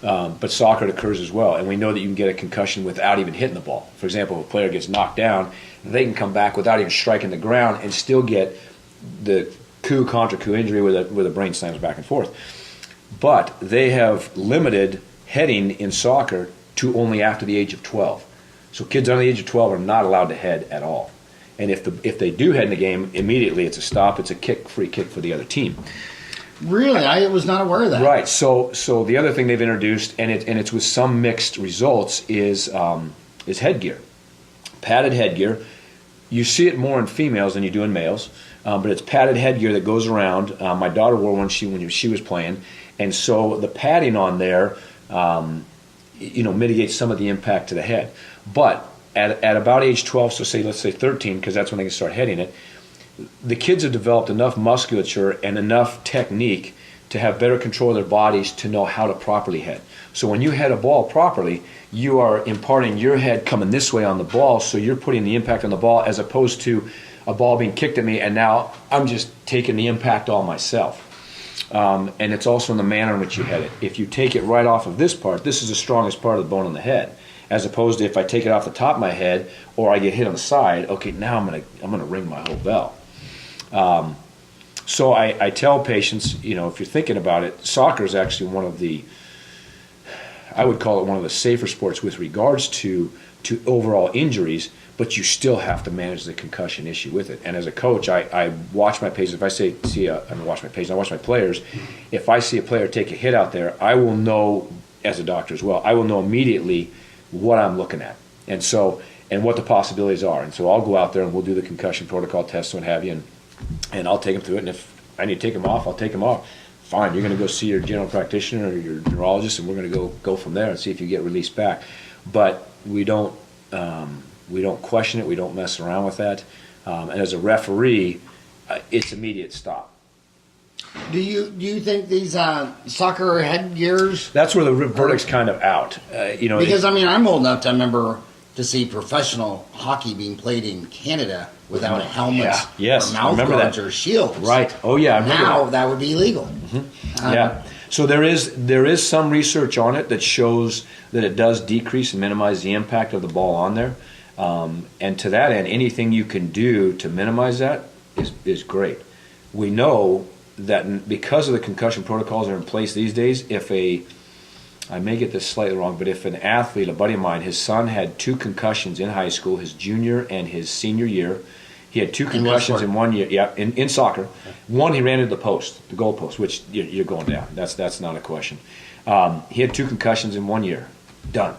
B: But soccer occurs as well, and we know that you can get a concussion without even hitting the ball. For example, if a player gets knocked down, they can come back without even striking the ground and still get the coup contra coup injury where the brain slams back and forth. But they have limited heading in soccer to only after the age of 12. So kids under the age of 12 are not allowed to head at all. And if they do head in the game, immediately it's a stop. It's a free kick for the other team.
A: Really? I was not aware of that.
B: Right. So the other thing they've introduced, and it's with some mixed results, is headgear, padded headgear. You see it more in females than you do in males, but it's padded headgear that goes around. My daughter wore one when she was playing, and so the padding on there, mitigate some of the impact to the head. But at about age 12, so let's say 13, because that's when they can start heading it, the kids have developed enough musculature and enough technique to have better control of their bodies to know how to properly head. So when you head a ball properly, you are imparting your head coming this way on the ball, so you're putting the impact on the ball as opposed to a ball being kicked at me and now I'm just taking the impact all myself. And it's also in the manner in which you head it. If you take it right off of this part, this is the strongest part of the bone in the head, as opposed to if I take it off the top of my head or I get hit on the side, okay, now I'm gonna ring my whole bell. So I tell patients, if you're thinking about it, soccer is actually I would call it one of the safer sports with regards to overall injuries, but you still have to manage the concussion issue with it. And as a coach, I watch my patients. If I watch my players. If I see a player take a hit out there, I will know, as a doctor as well, I will know immediately what I'm looking at. And what the possibilities are. And so I'll go out there and we'll do the concussion protocol tests and what have you, and I'll take them through it. And if I need to take them off, I'll take them off. Fine, you're going to go see your general practitioner or your neurologist, and we're going to go from there and see if you get released back. But we don't question it. We don't mess around with that. And as a referee, it's immediate stop.
A: Do you think these soccer headgears?
B: That's where the verdict's kind of out.
A: Because I'm old enough to remember to see professional hockey being played in Canada without helmets, or mouth guards, or shields.
B: Right. Oh yeah. I remember
A: now that would be illegal.
B: Mm-hmm. Yeah. So there is some research on it that shows that it does decrease and minimize the impact of the ball on there. And to that end, anything you can do to minimize that is great. We know that because of the concussion protocols that are in place these days, I may get this slightly wrong, but if an athlete, a buddy of mine, his son had 2 concussions in high school, his junior and his senior year. He had 2 concussions in 1 year. Yeah, in soccer. One, he ran into the goal post, which you're going down. That's not a question. He had 2 concussions in 1 year. Done.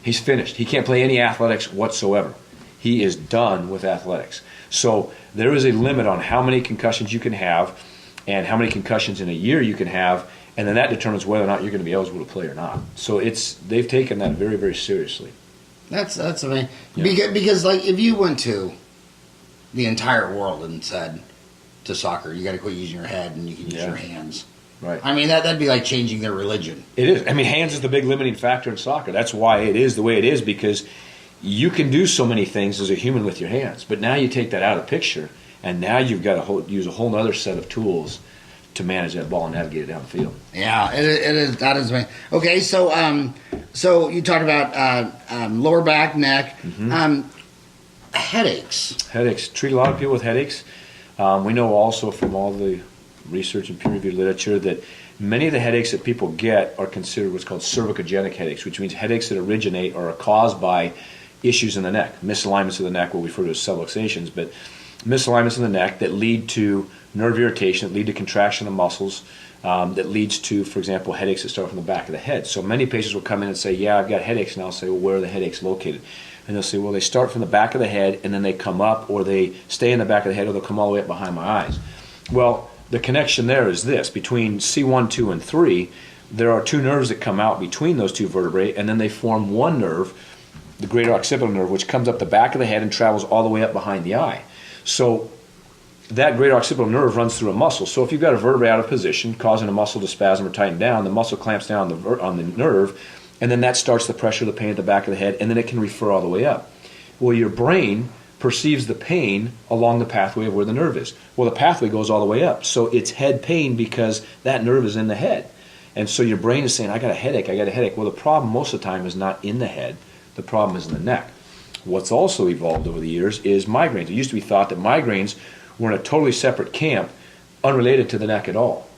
B: He's finished. He can't play any athletics whatsoever. He is done with athletics. So there is a limit on how many concussions you can have and how many concussions in a year you can have. And then that determines whether or not you're going to be eligible to play or not. So they've taken that very, very seriously.
A: That's amazing. Yeah. Because like if you went to the entire world and said to soccer, you got to quit using your head and you can use your hands.
B: Right.
A: That'd be like changing their religion.
B: It is. Hands is the big limiting factor in soccer. That's why it is the way it is, because you can do so many things as a human with your hands. But now you take that out of the picture, and now you've got to use a whole other set of tools to manage that ball and navigate it down the field. Yeah,
A: it is. That is amazing. Okay, so you talked about lower back, neck, headaches.
B: Headaches. Treat a lot of people with headaches. We know also from all the research and peer-reviewed literature that many of the headaches that people get are considered what's called cervicogenic headaches, which means headaches that originate or are caused by issues in the neck, misalignments of the neck, what we refer to as subluxations, but misalignments in the neck that lead to nerve irritation, that lead to contraction of muscles, that leads to, for example, headaches that start from the back of the head. So many patients will come in and say, yeah, I've got headaches, and I'll say, well, where are the headaches located? And they'll say, well, they start from the back of the head, and then they come up, or they stay in the back of the head, or they'll come all the way up behind my eyes. Well, the connection there is this. Between C1, 2, and 3, there are 2 nerves that come out between those 2 vertebrae, and then they form one nerve, the greater occipital nerve, which comes up the back of the head and travels all the way up behind the eye. So that greater occipital nerve runs through a muscle. So if you've got a vertebrae out of position, causing a muscle to spasm or tighten down, the muscle clamps down on the nerve, and then that starts the pressure of the pain at the back of the head, and then it can refer all the way up. Well, your brain perceives the pain along the pathway of where the nerve is. Well, the pathway goes all the way up. So it's head pain because that nerve is in the head. And so your brain is saying, I got a headache. Well, the problem most of the time is not in the head. The problem is in the neck. What's also evolved over the years is migraines. It used to be thought that migraines were in a totally separate camp, unrelated to the neck at all.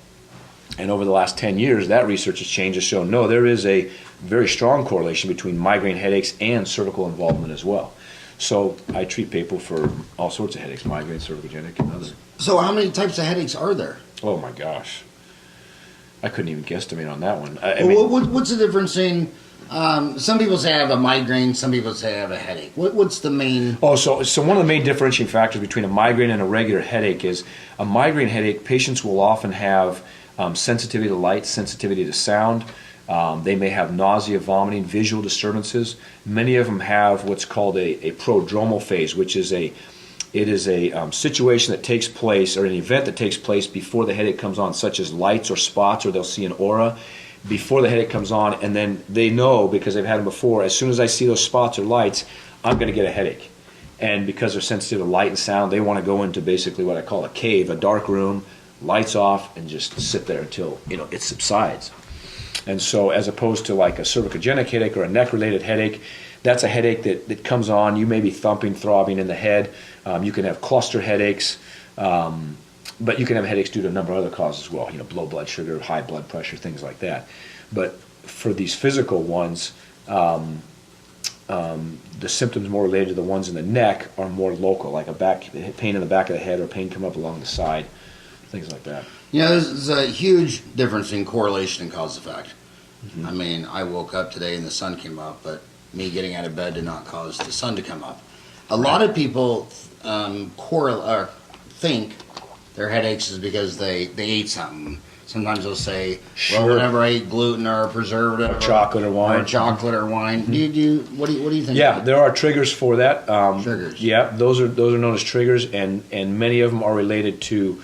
B: And over the last 10 years, that research has changed to show, no, there is a very strong correlation between migraine headaches and cervical involvement as well. So I treat people for all sorts of headaches, migraine, cervicogenic, and others.
A: So how many types of headaches are there?
B: Oh my gosh. I couldn't even guesstimate on that one.
A: What's the difference in, some people say I have a migraine, some people say I have a headache. What's the main...
B: So one of the main differentiating factors between a migraine and a regular headache is a migraine headache, patients will often have sensitivity to light, sensitivity to sound, They may have nausea, vomiting, visual disturbances. Many of them have what's called a prodromal phase, which is a situation that takes place, or an event that takes place before the headache comes on, such as lights or spots, or they'll see an aura before the headache comes on, and then they know, because they've had them before, as soon as I see those spots or lights, I'm going to get a headache. And because they're sensitive to light and sound, they want to go into basically what I call a cave, a dark room, lights off, and just sit there until it subsides. And so, as opposed to like a cervicogenic headache or a neck-related headache, that's a headache that comes on. You may be thumping, throbbing in the head. You can have cluster headaches, but you can have headaches due to a number of other causes as well. Low blood sugar, high blood pressure, things like that. But for these physical ones, the symptoms more related to the ones in the neck are more local, like a pain in the back of the head, or pain coming up along the side, things like that.
A: There's a huge difference in correlation and cause effect.
B: Mm-hmm.
A: I mean, I woke up today and the sun came up, but me getting out of bed did not cause the sun to come up. A lot of people think their headaches is because they ate something. Sometimes they'll say, well, whenever I eat gluten or preservative,
B: or chocolate or wine.
A: Mm-hmm. What do you think?
B: Yeah, there are triggers for that.
A: Triggers.
B: Yeah, those are known as triggers, and many of them are related to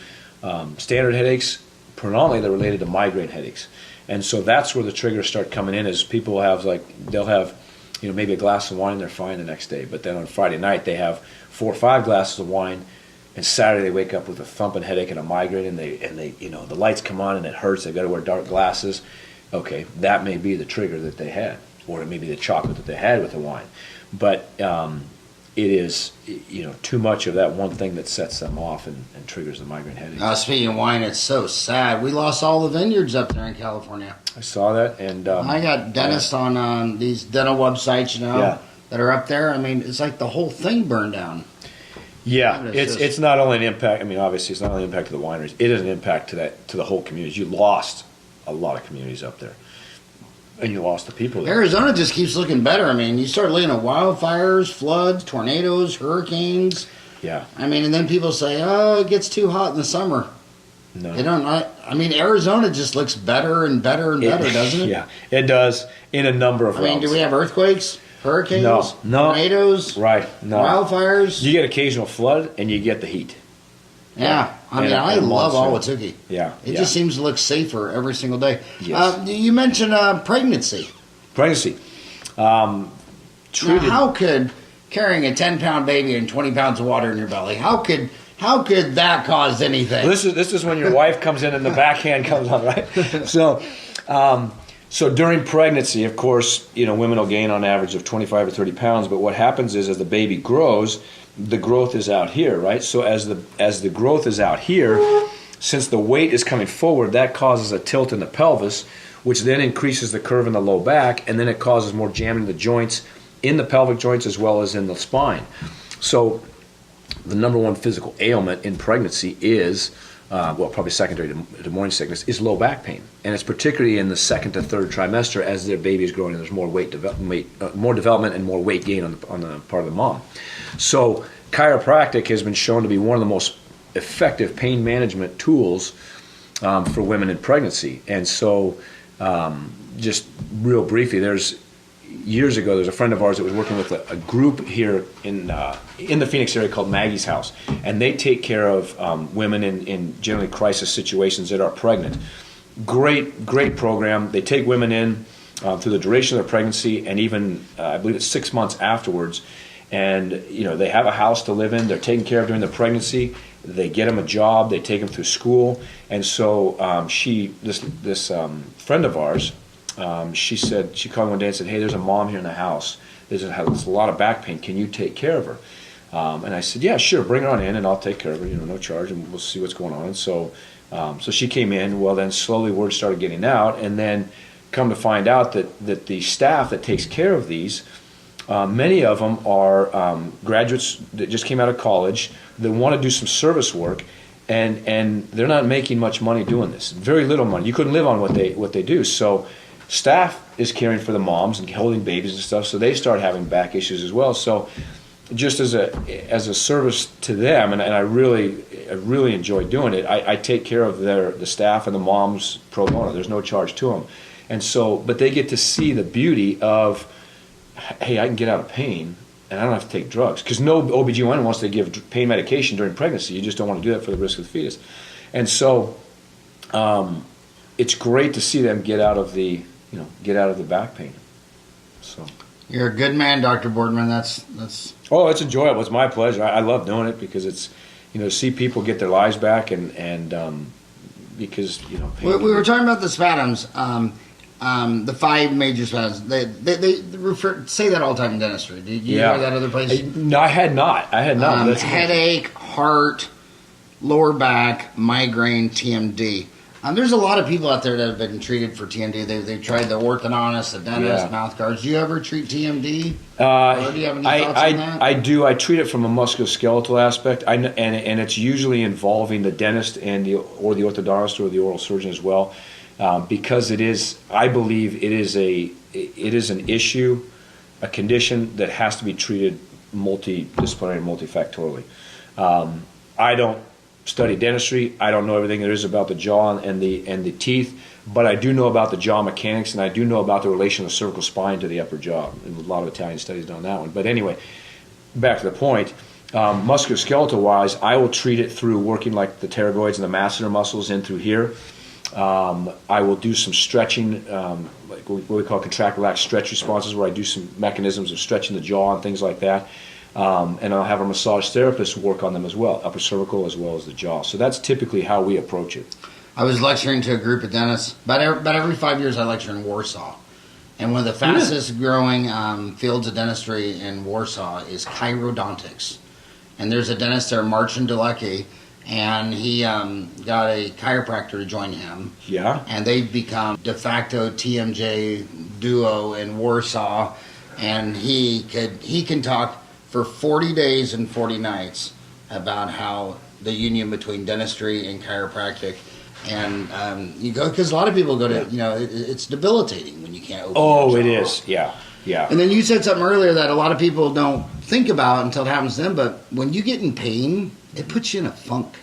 B: standard headaches. Predominantly, they're related to migraine headaches, and so that's where the triggers start coming in. As people have they'll have maybe a glass of wine and they're fine the next day, but then on Friday night they have 4 or 5 glasses of wine, and Saturday they wake up with a thumping headache and a migraine, and they the lights come on and it hurts. They've got to wear dark glasses. Okay, that may be the trigger that they had, or it may be the chocolate that they had with the wine, but it is too much of that one thing that sets them off and triggers the migraine headache.
A: Speaking of wine, it's so sad. We lost all the vineyards up there in California.
B: I saw that, and
A: I got dentists on these dental websites, that are up there. I mean, it's like the whole thing burned down.
B: Yeah, it's not only an impact. I mean, obviously, it's not only an impact to the wineries. It is an impact to the whole community. You lost a lot of communities up there, and you lost the people there.
A: Arizona just keeps looking better. I mean, you start looking at wildfires, floods, tornadoes, hurricanes.
B: Yeah.
A: I mean, and then people say, "Oh, it gets too hot in the summer."
B: No.
A: They don't. I mean, Arizona just looks better and better and better, doesn't it?
B: Yeah, it does in a number of realms.
A: I mean, do we have earthquakes, hurricanes,
B: no,
A: tornadoes,
B: right? No,
A: wildfires?
B: You get occasional flood, and you get the heat.
A: Yeah, I mean, I love Ahwatukee.
B: Yeah,
A: it just seems to look safer every single day.
B: Yes.
A: You mentioned pregnancy.
B: Now,
A: how could carrying a 10-pound baby and 20 pounds of water in your belly? How could that cause anything?
B: This is when your wife comes in and the backhand comes on, right? So during pregnancy, of course, women will gain on average of 25 or 30 pounds. But what happens is, as the baby grows, the growth is out here, right? So as the growth is out here, since the weight is coming forward, that causes a tilt in the pelvis, which then increases the curve in the low back, and then it causes more jamming of the joints in the pelvic joints as well as in the spine. So the number one physical ailment in pregnancy is, probably secondary to morning sickness, is low back pain. And it's particularly in the second to third trimester as their baby is growing and there's more more development and more weight gain on the part of the mom. So chiropractic has been shown to be one of the most effective pain management tools for women in pregnancy. And so just real briefly, years ago, there's a friend of ours that was working with a group here in the Phoenix area called Maggie's House, and they take care of women in generally crisis situations that are pregnant. Great program. They take women in through the duration of their pregnancy, and even I believe it's 6 months afterwards. And they have a house to live in. They're taken care of during the pregnancy. They get them a job. They take them through school. And so this friend of ours. She called one day and said, "Hey, there's a mom here in the house. There's a lot of back pain. Can you take care of her?" And I said, "Yeah, sure. Bring her on in, and I'll take care of her. No charge, and we'll see what's going on." And so she came in. Well, then slowly word started getting out, and then come to find out that the staff that takes care of these, many of them are graduates that just came out of college that want to do some service work. And they're not making much money doing this. Very little money. You couldn't live on what they do. So staff is caring for the moms and holding babies and stuff, so they start having back issues as well. So just as a service to them, and I really enjoy doing it, I take care of the staff and the moms pro bono. There's no charge to them. And so, but they get to see the beauty of, hey, I can get out of pain and I don't have to take drugs. Because no OBGYN wants to give pain medication during pregnancy. You just don't want to do that for the risk of the fetus. And so it's great to see them get out of the back pain. So
A: You're a good man, Dr. Boardman. That's.
B: Oh, it's enjoyable. It's my pleasure. I love doing it because it's, see people get their lives back and because, pain.
A: We were talking about the spasms. The 5 major spasms. They say that all the time in dentistry. Did you hear that other place?
B: No, I had not. That's
A: headache, heart, lower back, migraine, TMD. There's a lot of people out there that have been treated for TMD. They've tried the orthodontist, the dentist, mouth guards. Do you ever treat TMD? Or do you have any thoughts on that?
B: I do. I treat it from a musculoskeletal aspect, and it's usually involving the dentist or the orthodontist or the oral surgeon as well. Because I believe it is an issue, a condition that has to be treated multidisciplinary, multifactorially. I don't study dentistry. I don't know everything there is about the jaw and the teeth, but I do know about the jaw mechanics, and I do know about the relation of the cervical spine to the upper jaw. And a lot of Italian studies done that one. But anyway, back to the point. Musculoskeletal-wise, I will treat it through working like the pterygoids and the masseter muscles in through here. I will do some stretching, like what we call contract relax stretch responses, where I do some mechanisms of stretching the jaw and things like that. And I'll have a massage therapist work on them as well, upper cervical as well as the jaw. So that's typically how we approach it.
A: I was lecturing to a group of dentists. About every 5 years I lecture in Warsaw. And one of the fastest growing fields of dentistry in Warsaw is chirodontics. And there's a dentist there, Marcin Dalecki, and he got a chiropractor to join him.
B: Yeah.
A: And they've become de facto TMJ duo in Warsaw. And he can talk for 40 days and 40 nights about how the union between dentistry and chiropractic. And you go, because a lot of people go to, it's debilitating when you can't open your jaw.
B: It is. Yeah.
A: And then you said something earlier that a lot of people don't think about until it happens to them, but when you get in pain, it puts you in a funk.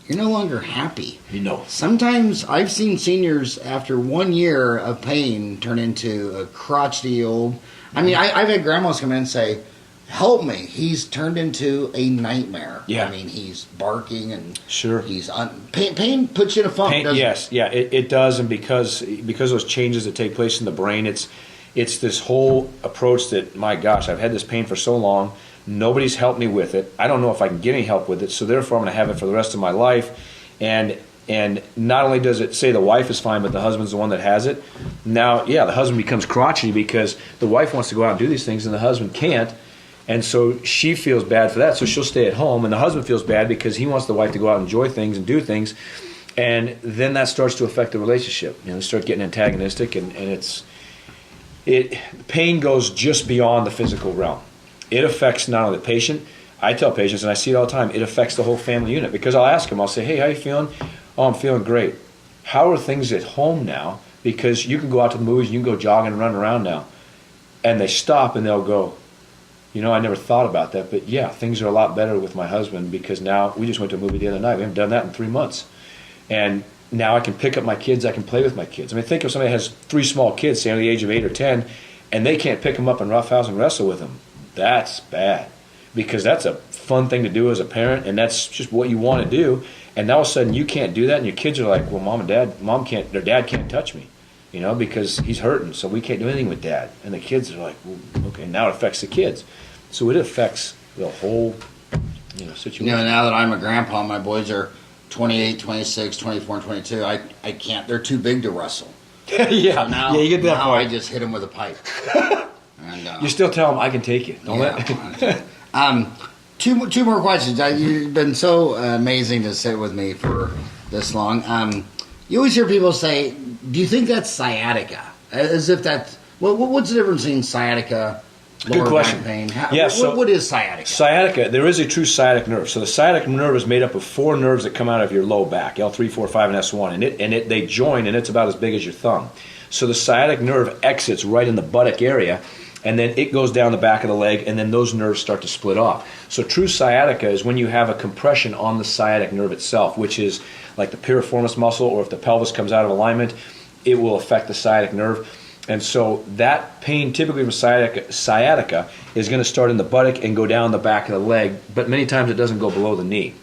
A: You're no longer happy. Sometimes I've seen seniors after 1 year of pain turn into a crotchety old. I mean, I've had grandmas come in and say, help me. He's turned into a nightmare.
B: Yeah.
A: I mean, he's barking and
B: sure.
A: He's pain puts you in a funk.
B: Yes, yeah, it does, and because those changes that take place in the brain, it's this whole approach that, my gosh, I've had this pain for so long. Nobody's helped me with it. I don't know if I can get any help with it, so therefore I'm going to have it for the rest of my life. And not only does it say the wife is fine, but the husband's the one that has it. Now, the husband becomes crotchety because the wife wants to go out and do these things and the husband can't. And so she feels bad for that, so she'll stay at home. And the husband feels bad because he wants the wife to go out and enjoy things and do things. And then that starts to affect the relationship. They start getting antagonistic, and pain goes just beyond the physical realm. It affects not only the patient. I tell patients, and I see it all the time, it affects the whole family unit. Because I'll ask them, I'll say, hey, how you feeling? Oh, I'm feeling great. How are things at home now? Because you can go out to the movies and you can go jogging and run around now. And they stop and they'll go, I never thought about that, but things are a lot better with my husband because now we just went to a movie the other night. We haven't done that in 3 months. And now I can pick up my kids, I can play with my kids. I mean, think of somebody that has 3 small kids, say under the age of 8 or 10, and they can't pick them up and roughhouse and wrestle with them. That's bad because that's a fun thing to do as a parent, and that's just what you want to do. And now all of a sudden you can't do that, and your kids are like, well, their dad can't touch me. Because he's hurting, so we can't do anything with dad. And the kids are like, well, okay, now it affects the kids. So it affects the whole, situation.
A: Now that I'm a grandpa, my boys are 28, 26, 24, and 22. I can't. They're too big to wrestle.
B: Yeah,
A: so now,
B: you get that
A: now
B: point.
A: I just hit them with a pipe. And,
B: you still tell them, I can take you. Don't let.
A: Two more questions. You've been so amazing to sit with me for this long. You always hear people say, do you think that's sciatica? As if that's... what's the difference between sciatica, lower back pain? What is sciatica?
B: Sciatica, there is a true sciatic nerve. So the sciatic nerve is made up of 4 nerves that come out of your low back, L3, 4, 5, and S1. And they join, and it's about as big as your thumb. So the sciatic nerve exits right in the buttock area, and then it goes down the back of the leg, and then those nerves start to split off. So true sciatica is when you have a compression on the sciatic nerve itself, which is like the piriformis muscle, or if the pelvis comes out of alignment, it will affect the sciatic nerve. And so that pain, typically from sciatica, is going to start in the buttock and go down the back of the leg, but many times it doesn't go below the knee.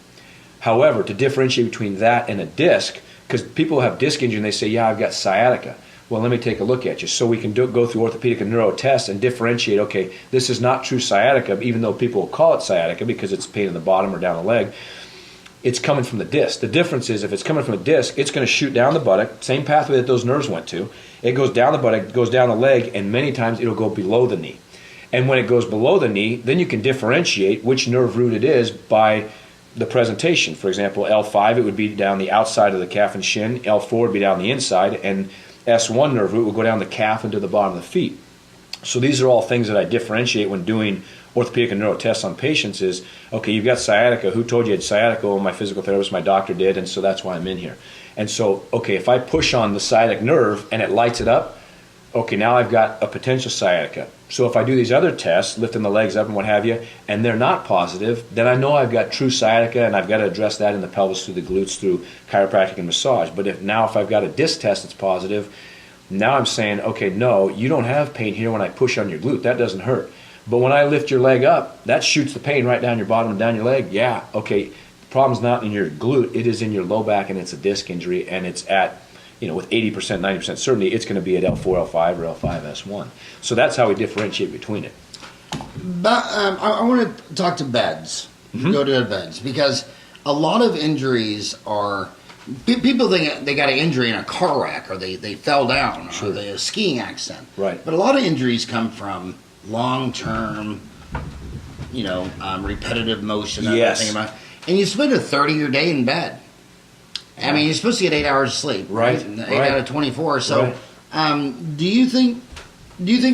B: However, to differentiate between that and a disc, because people have disc injury and they say, yeah, I've got sciatica. Well, let me take a look at you. So we can go through orthopedic and neuro tests and differentiate, okay, this is not true sciatica, even though people will call it sciatica because it's pain in the bottom or down the leg. It's coming from the disc. The difference is if it's coming from a disc, it's going to shoot down the buttock, same pathway that those nerves went to. It goes down the buttock, goes down the leg, and many times it'll go below the knee. And when it goes below the knee, then you can differentiate which nerve root it is by the presentation. For example, L5, it would be down the outside of the calf and shin. L4 would be down the inside, and S1 nerve root will go down the calf and to the bottom of the feet. So these are all things that I differentiate when doing orthopedic and neuro tests on patients is, okay, you've got sciatica. Who told you you had sciatica? Well, my physical therapist, my doctor did, and so that's why I'm in here. And so, okay, if I push on the sciatic nerve and it lights it up, okay, now I've got a potential sciatica. So if I do these other tests, lifting the legs up and what have you, and they're not positive, then I know I've got true sciatica, and I've got to address that in the pelvis through the glutes, through chiropractic and massage. But if I've got a disc test that's positive, now I'm saying, okay, no, you don't have pain here when I push on your glute. That doesn't hurt. But when I lift your leg up, that shoots the pain right down your bottom and down your leg. Yeah, okay, the problem's not in your glute. It is in your low back, and it's a disc injury, and it's at, with 80%, 90% certainty, it's going to be at L4, L5, or L5, S1. So that's how we differentiate between it.
A: But I want to talk to beds. Go to beds, because a lot of injuries are... People think they got an injury in a car wreck, or they fell down, or they had a skiing accident.
B: Right.
A: But a lot of injuries come from long-term, repetitive motion.
B: Yes.
A: And you spend a third of your day in bed. I mean, you're supposed to get 8 hours of sleep, right? 8 out of 24. So, do you think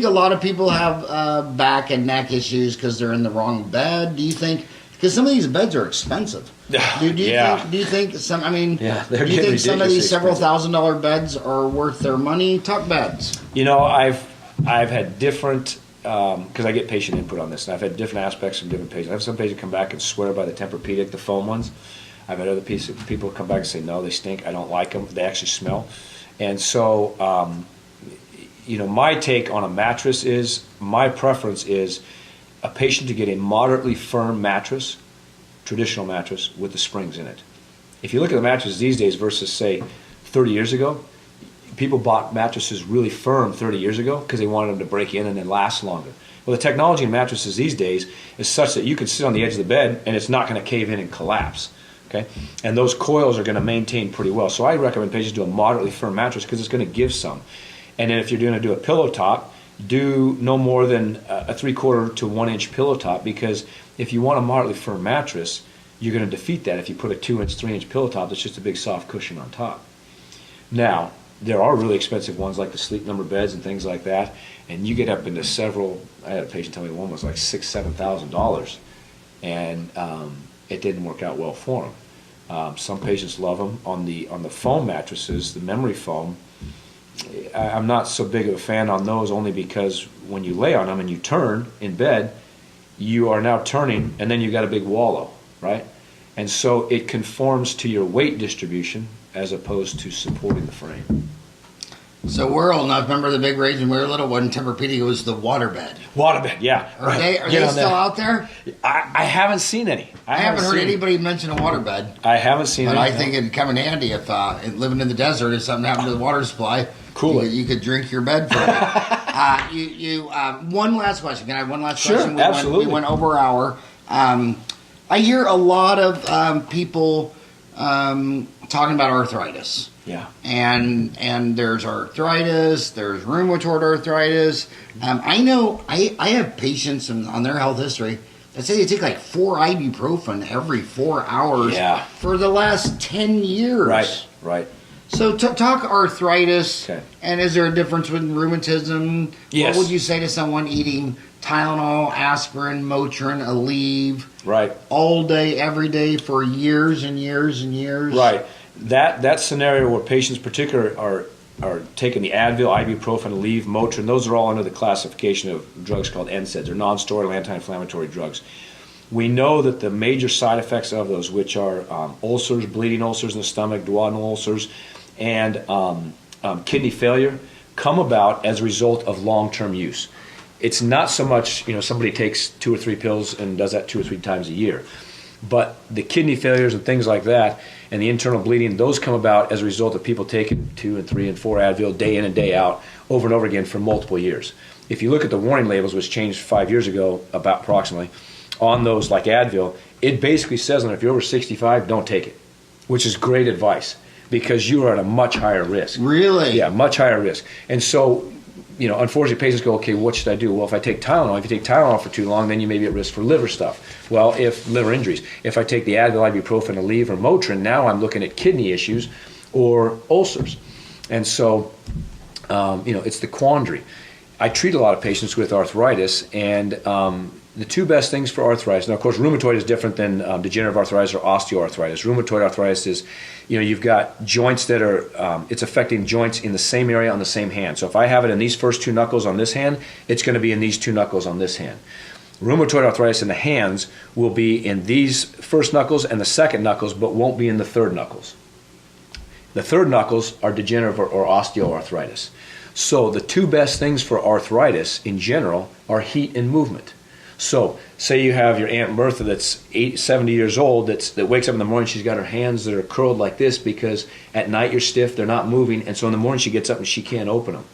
A: a lot of people have back and neck issues because they're in the wrong bed? Do you think? Because some of these beds are expensive. Do you think some? I mean, do you think some of these several $1,000 beds are worth their money? Talk beds.
B: I've had different, because I get patient input on this, and I've had different aspects from different patients. I have some patients come back and swear by the Tempur-Pedic, the foam ones. I've had other people come back and say, no, they stink, I don't like them, they actually smell. And so, my take on a mattress is, my preference is a patient to get a moderately firm mattress, traditional mattress, with the springs in it. If you look at the mattresses these days versus, say, 30 years ago, people bought mattresses really firm 30 years ago because they wanted them to break in and then last longer. Well, the technology in mattresses these days is such that you can sit on the edge of the bed and it's not going to cave in and collapse. Okay? And those coils are going to maintain pretty well. So I recommend patients do a moderately firm mattress because it's going to give some. And then if you're going to do a pillow top, do no more than a 3/4 to 1 inch pillow top, because if you want a moderately firm mattress, you're going to defeat that if you put a 2-inch, 3-inch pillow top that's just a big soft cushion on top. Now, there are really expensive ones like the Sleep Number beds and things like that, and you get up into several. I had a patient tell me one was like $6,000-$7,000, and it didn't work out well for them. Some patients love them. On the foam mattresses, the memory foam, I'm not so big of a fan on those, only because when you lay on them and you turn in bed, you are now turning, and then you've got a big wallow, right? And so it conforms to your weight distribution as opposed to supporting the frame.
A: So we're old enough. Remember the big rage when we were little? When Tempur-Pedic was the waterbed.
B: Waterbed, yeah.
A: Are they still out there?
B: I haven't seen any.
A: I haven't heard anybody mention a waterbed.
B: I haven't seen any.
A: But I think it'd come in handy if living in the desert, if something happened to the water supply.
B: Cool.
A: You could drink your bed for it. One last question. Can I have one last question?
B: Sure, absolutely.
A: We went over an hour. I hear a lot of people talking about arthritis.
B: Yeah.
A: And there's arthritis, there's rheumatoid arthritis. I know I have patients on their health history that say they take like 4 ibuprofen every 4 hours for the last 10 years.
B: Right.
A: So talk arthritis,
B: okay.
A: And is there a difference with rheumatism?
B: Yes.
A: What would you say to someone eating Tylenol, aspirin, Motrin, Aleve, all day, every day for years and years and years?
B: Right. That scenario where patients particularly are taking the Advil, ibuprofen, Aleve, Motrin, those are all under the classification of drugs called NSAIDs, or non-steroidal anti-inflammatory drugs. We know that the major side effects of those, which are ulcers, bleeding ulcers in the stomach, duodenal ulcers, and kidney failure come about as a result of long-term use. It's not so much, somebody takes 2 or 3 pills and does that 2 or 3 times a year. But the kidney failures and things like that and the internal bleeding, those come about as a result of people taking 2 and 3 and 4 Advil day in and day out over and over again for multiple years. If you look at the warning labels, which changed 5 years ago, about approximately, on those like Advil, it basically says on it, if you're over 65, don't take it, which is great advice because you are at a much higher risk.
A: Really?
B: Yeah, much higher risk. And so, unfortunately, patients go, okay, what should I do? Well, if I take Tylenol, if you take Tylenol for too long, then you may be at risk for liver stuff. Well, if liver injuries. If I take the Advil, ibuprofen, Aleve, or Motrin, now I'm looking at kidney issues or ulcers. And so, it's the quandary. I treat a lot of patients with arthritis, and the 2 best things for arthritis, now of course rheumatoid is different than degenerative arthritis or osteoarthritis. Rheumatoid arthritis is, you've got joints that are, it's affecting joints in the same area on the same hand. So if I have it in these first 2 knuckles on this hand, it's going to be in these 2 knuckles on this hand. Rheumatoid arthritis in the hands will be in these first knuckles and the second knuckles, but won't be in the third knuckles. The third knuckles are degenerative or osteoarthritis. So the 2 best things for arthritis in general are heat and movement. So say you have your Aunt Bertha that's 70 years old that wakes up in the morning, she's got her hands that are curled like this because at night you're stiff, they're not moving, and so in the morning she gets up and she can't open them.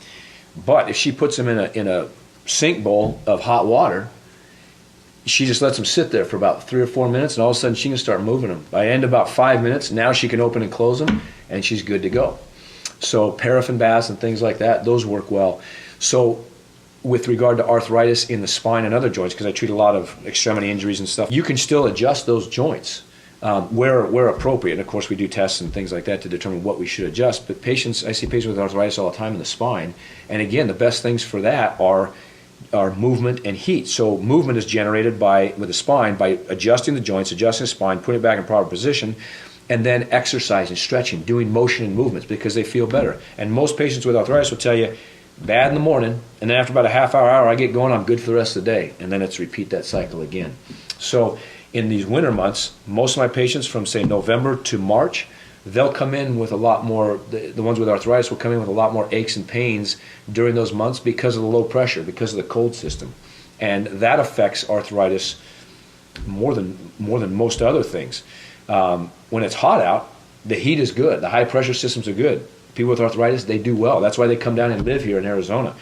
B: But if she puts them in a sink bowl of hot water, she just lets them sit there for about 3 or 4 minutes, and all of a sudden she can start moving them. By the end of about 5 minutes, now she can open and close them, and she's good to go. So paraffin baths and things like that, those work well. So with regard to arthritis in the spine and other joints, because I treat a lot of extremity injuries and stuff, you can still adjust those joints where appropriate. And of course we do tests and things like that to determine what we should adjust. But I see patients with arthritis all the time in the spine. And again, the best things for that are movement and heat. So movement is generated with the spine by adjusting the joints, adjusting the spine, putting it back in proper position, and then exercising, stretching, doing motion and movements because they feel better. And most patients with arthritis will tell you, bad in the morning, and then after about a half hour, I get going, I'm good for the rest of the day. And then it's repeat that cycle again. So in these winter months, most of my patients from, say, November to March, they'll come in with a lot more, the ones with arthritis will come in with a lot more aches and pains during those months because of the low pressure, because of the cold system. And that affects arthritis more than most other things. When it's hot out, the heat is good. The high pressure systems are good. People with arthritis, they do well. That's why they come down and live here in Arizona.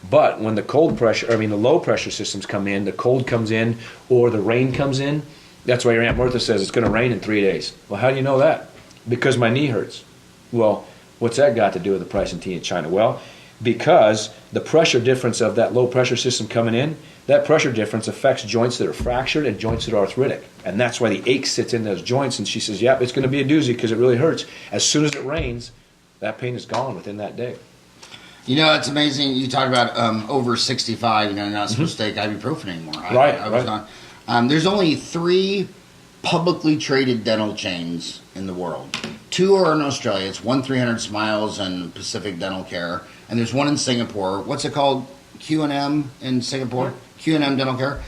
B: But when the low pressure systems come in, the cold comes in, or the rain comes in, that's why your Aunt Martha says it's going to rain in 3 days. Well, how do you know that? Because my knee hurts. Well, what's that got to do with the price of tea in China? Well, because the pressure difference of that low pressure system coming in, that pressure difference affects joints that are fractured and joints that are arthritic. And that's why the ache sits in those joints. And she says, yep, it's going to be a doozy because it really hurts. As soon as it rains, that pain is gone within that day.
A: It's amazing. You talk about over 65, you're not supposed to take ibuprofen anymore. I was not. There's only 3 publicly traded dental chains in the world. 2 are in Australia. It's 1-300 Smiles and Pacific Dental Care. And there's one in Singapore. What's it called? Q&M in Singapore? Q&M Dental Care.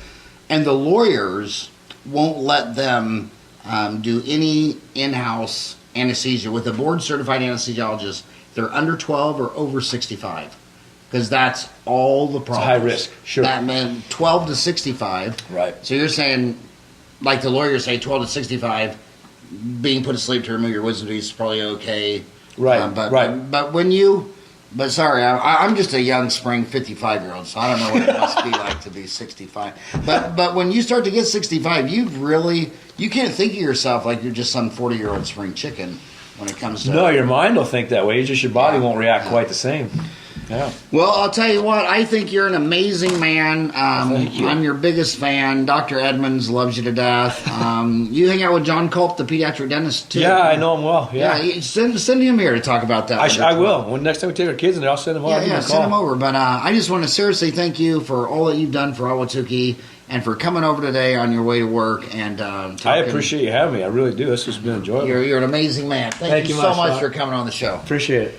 A: And the lawyers won't let them do any in-house anesthesia with a board-certified anesthesiologist. They're under 12 or over 65. Because that's all the problems.
B: It's high risk, sure.
A: That meant 12 to 65.
B: Right.
A: So you're saying, like the lawyers say, 12 to 65, being put to sleep to remove your wisdom teeth is probably okay.
B: Right,
A: But sorry, I'm just a young spring 55-year-old, so I don't know what it must be like to be 65. But when you start to get 65, you can't think of yourself like you're just some 40-year-old spring chicken when it comes to...
B: No, your mind will think that way. It's just your body won't react quite the same. Yeah.
A: Well, I'll tell you what. I think you're an amazing man.
B: Thank you.
A: I'm your biggest fan. Dr. Edmonds loves you to death. You hang out with John Culp, the pediatric dentist, too.
B: Yeah, I know him well. Yeah,
A: send him here to talk about that.
B: I will. When next time we take our kids in there, I'll send him over.
A: Yeah, send him over. But I just want to seriously thank you for all that you've done for Ahwatukee and for coming over today on your way to work. And
B: I appreciate you having me. I really do. This has been enjoyable.
A: You're an amazing man. Thank you so much for coming on the show.
B: Appreciate it.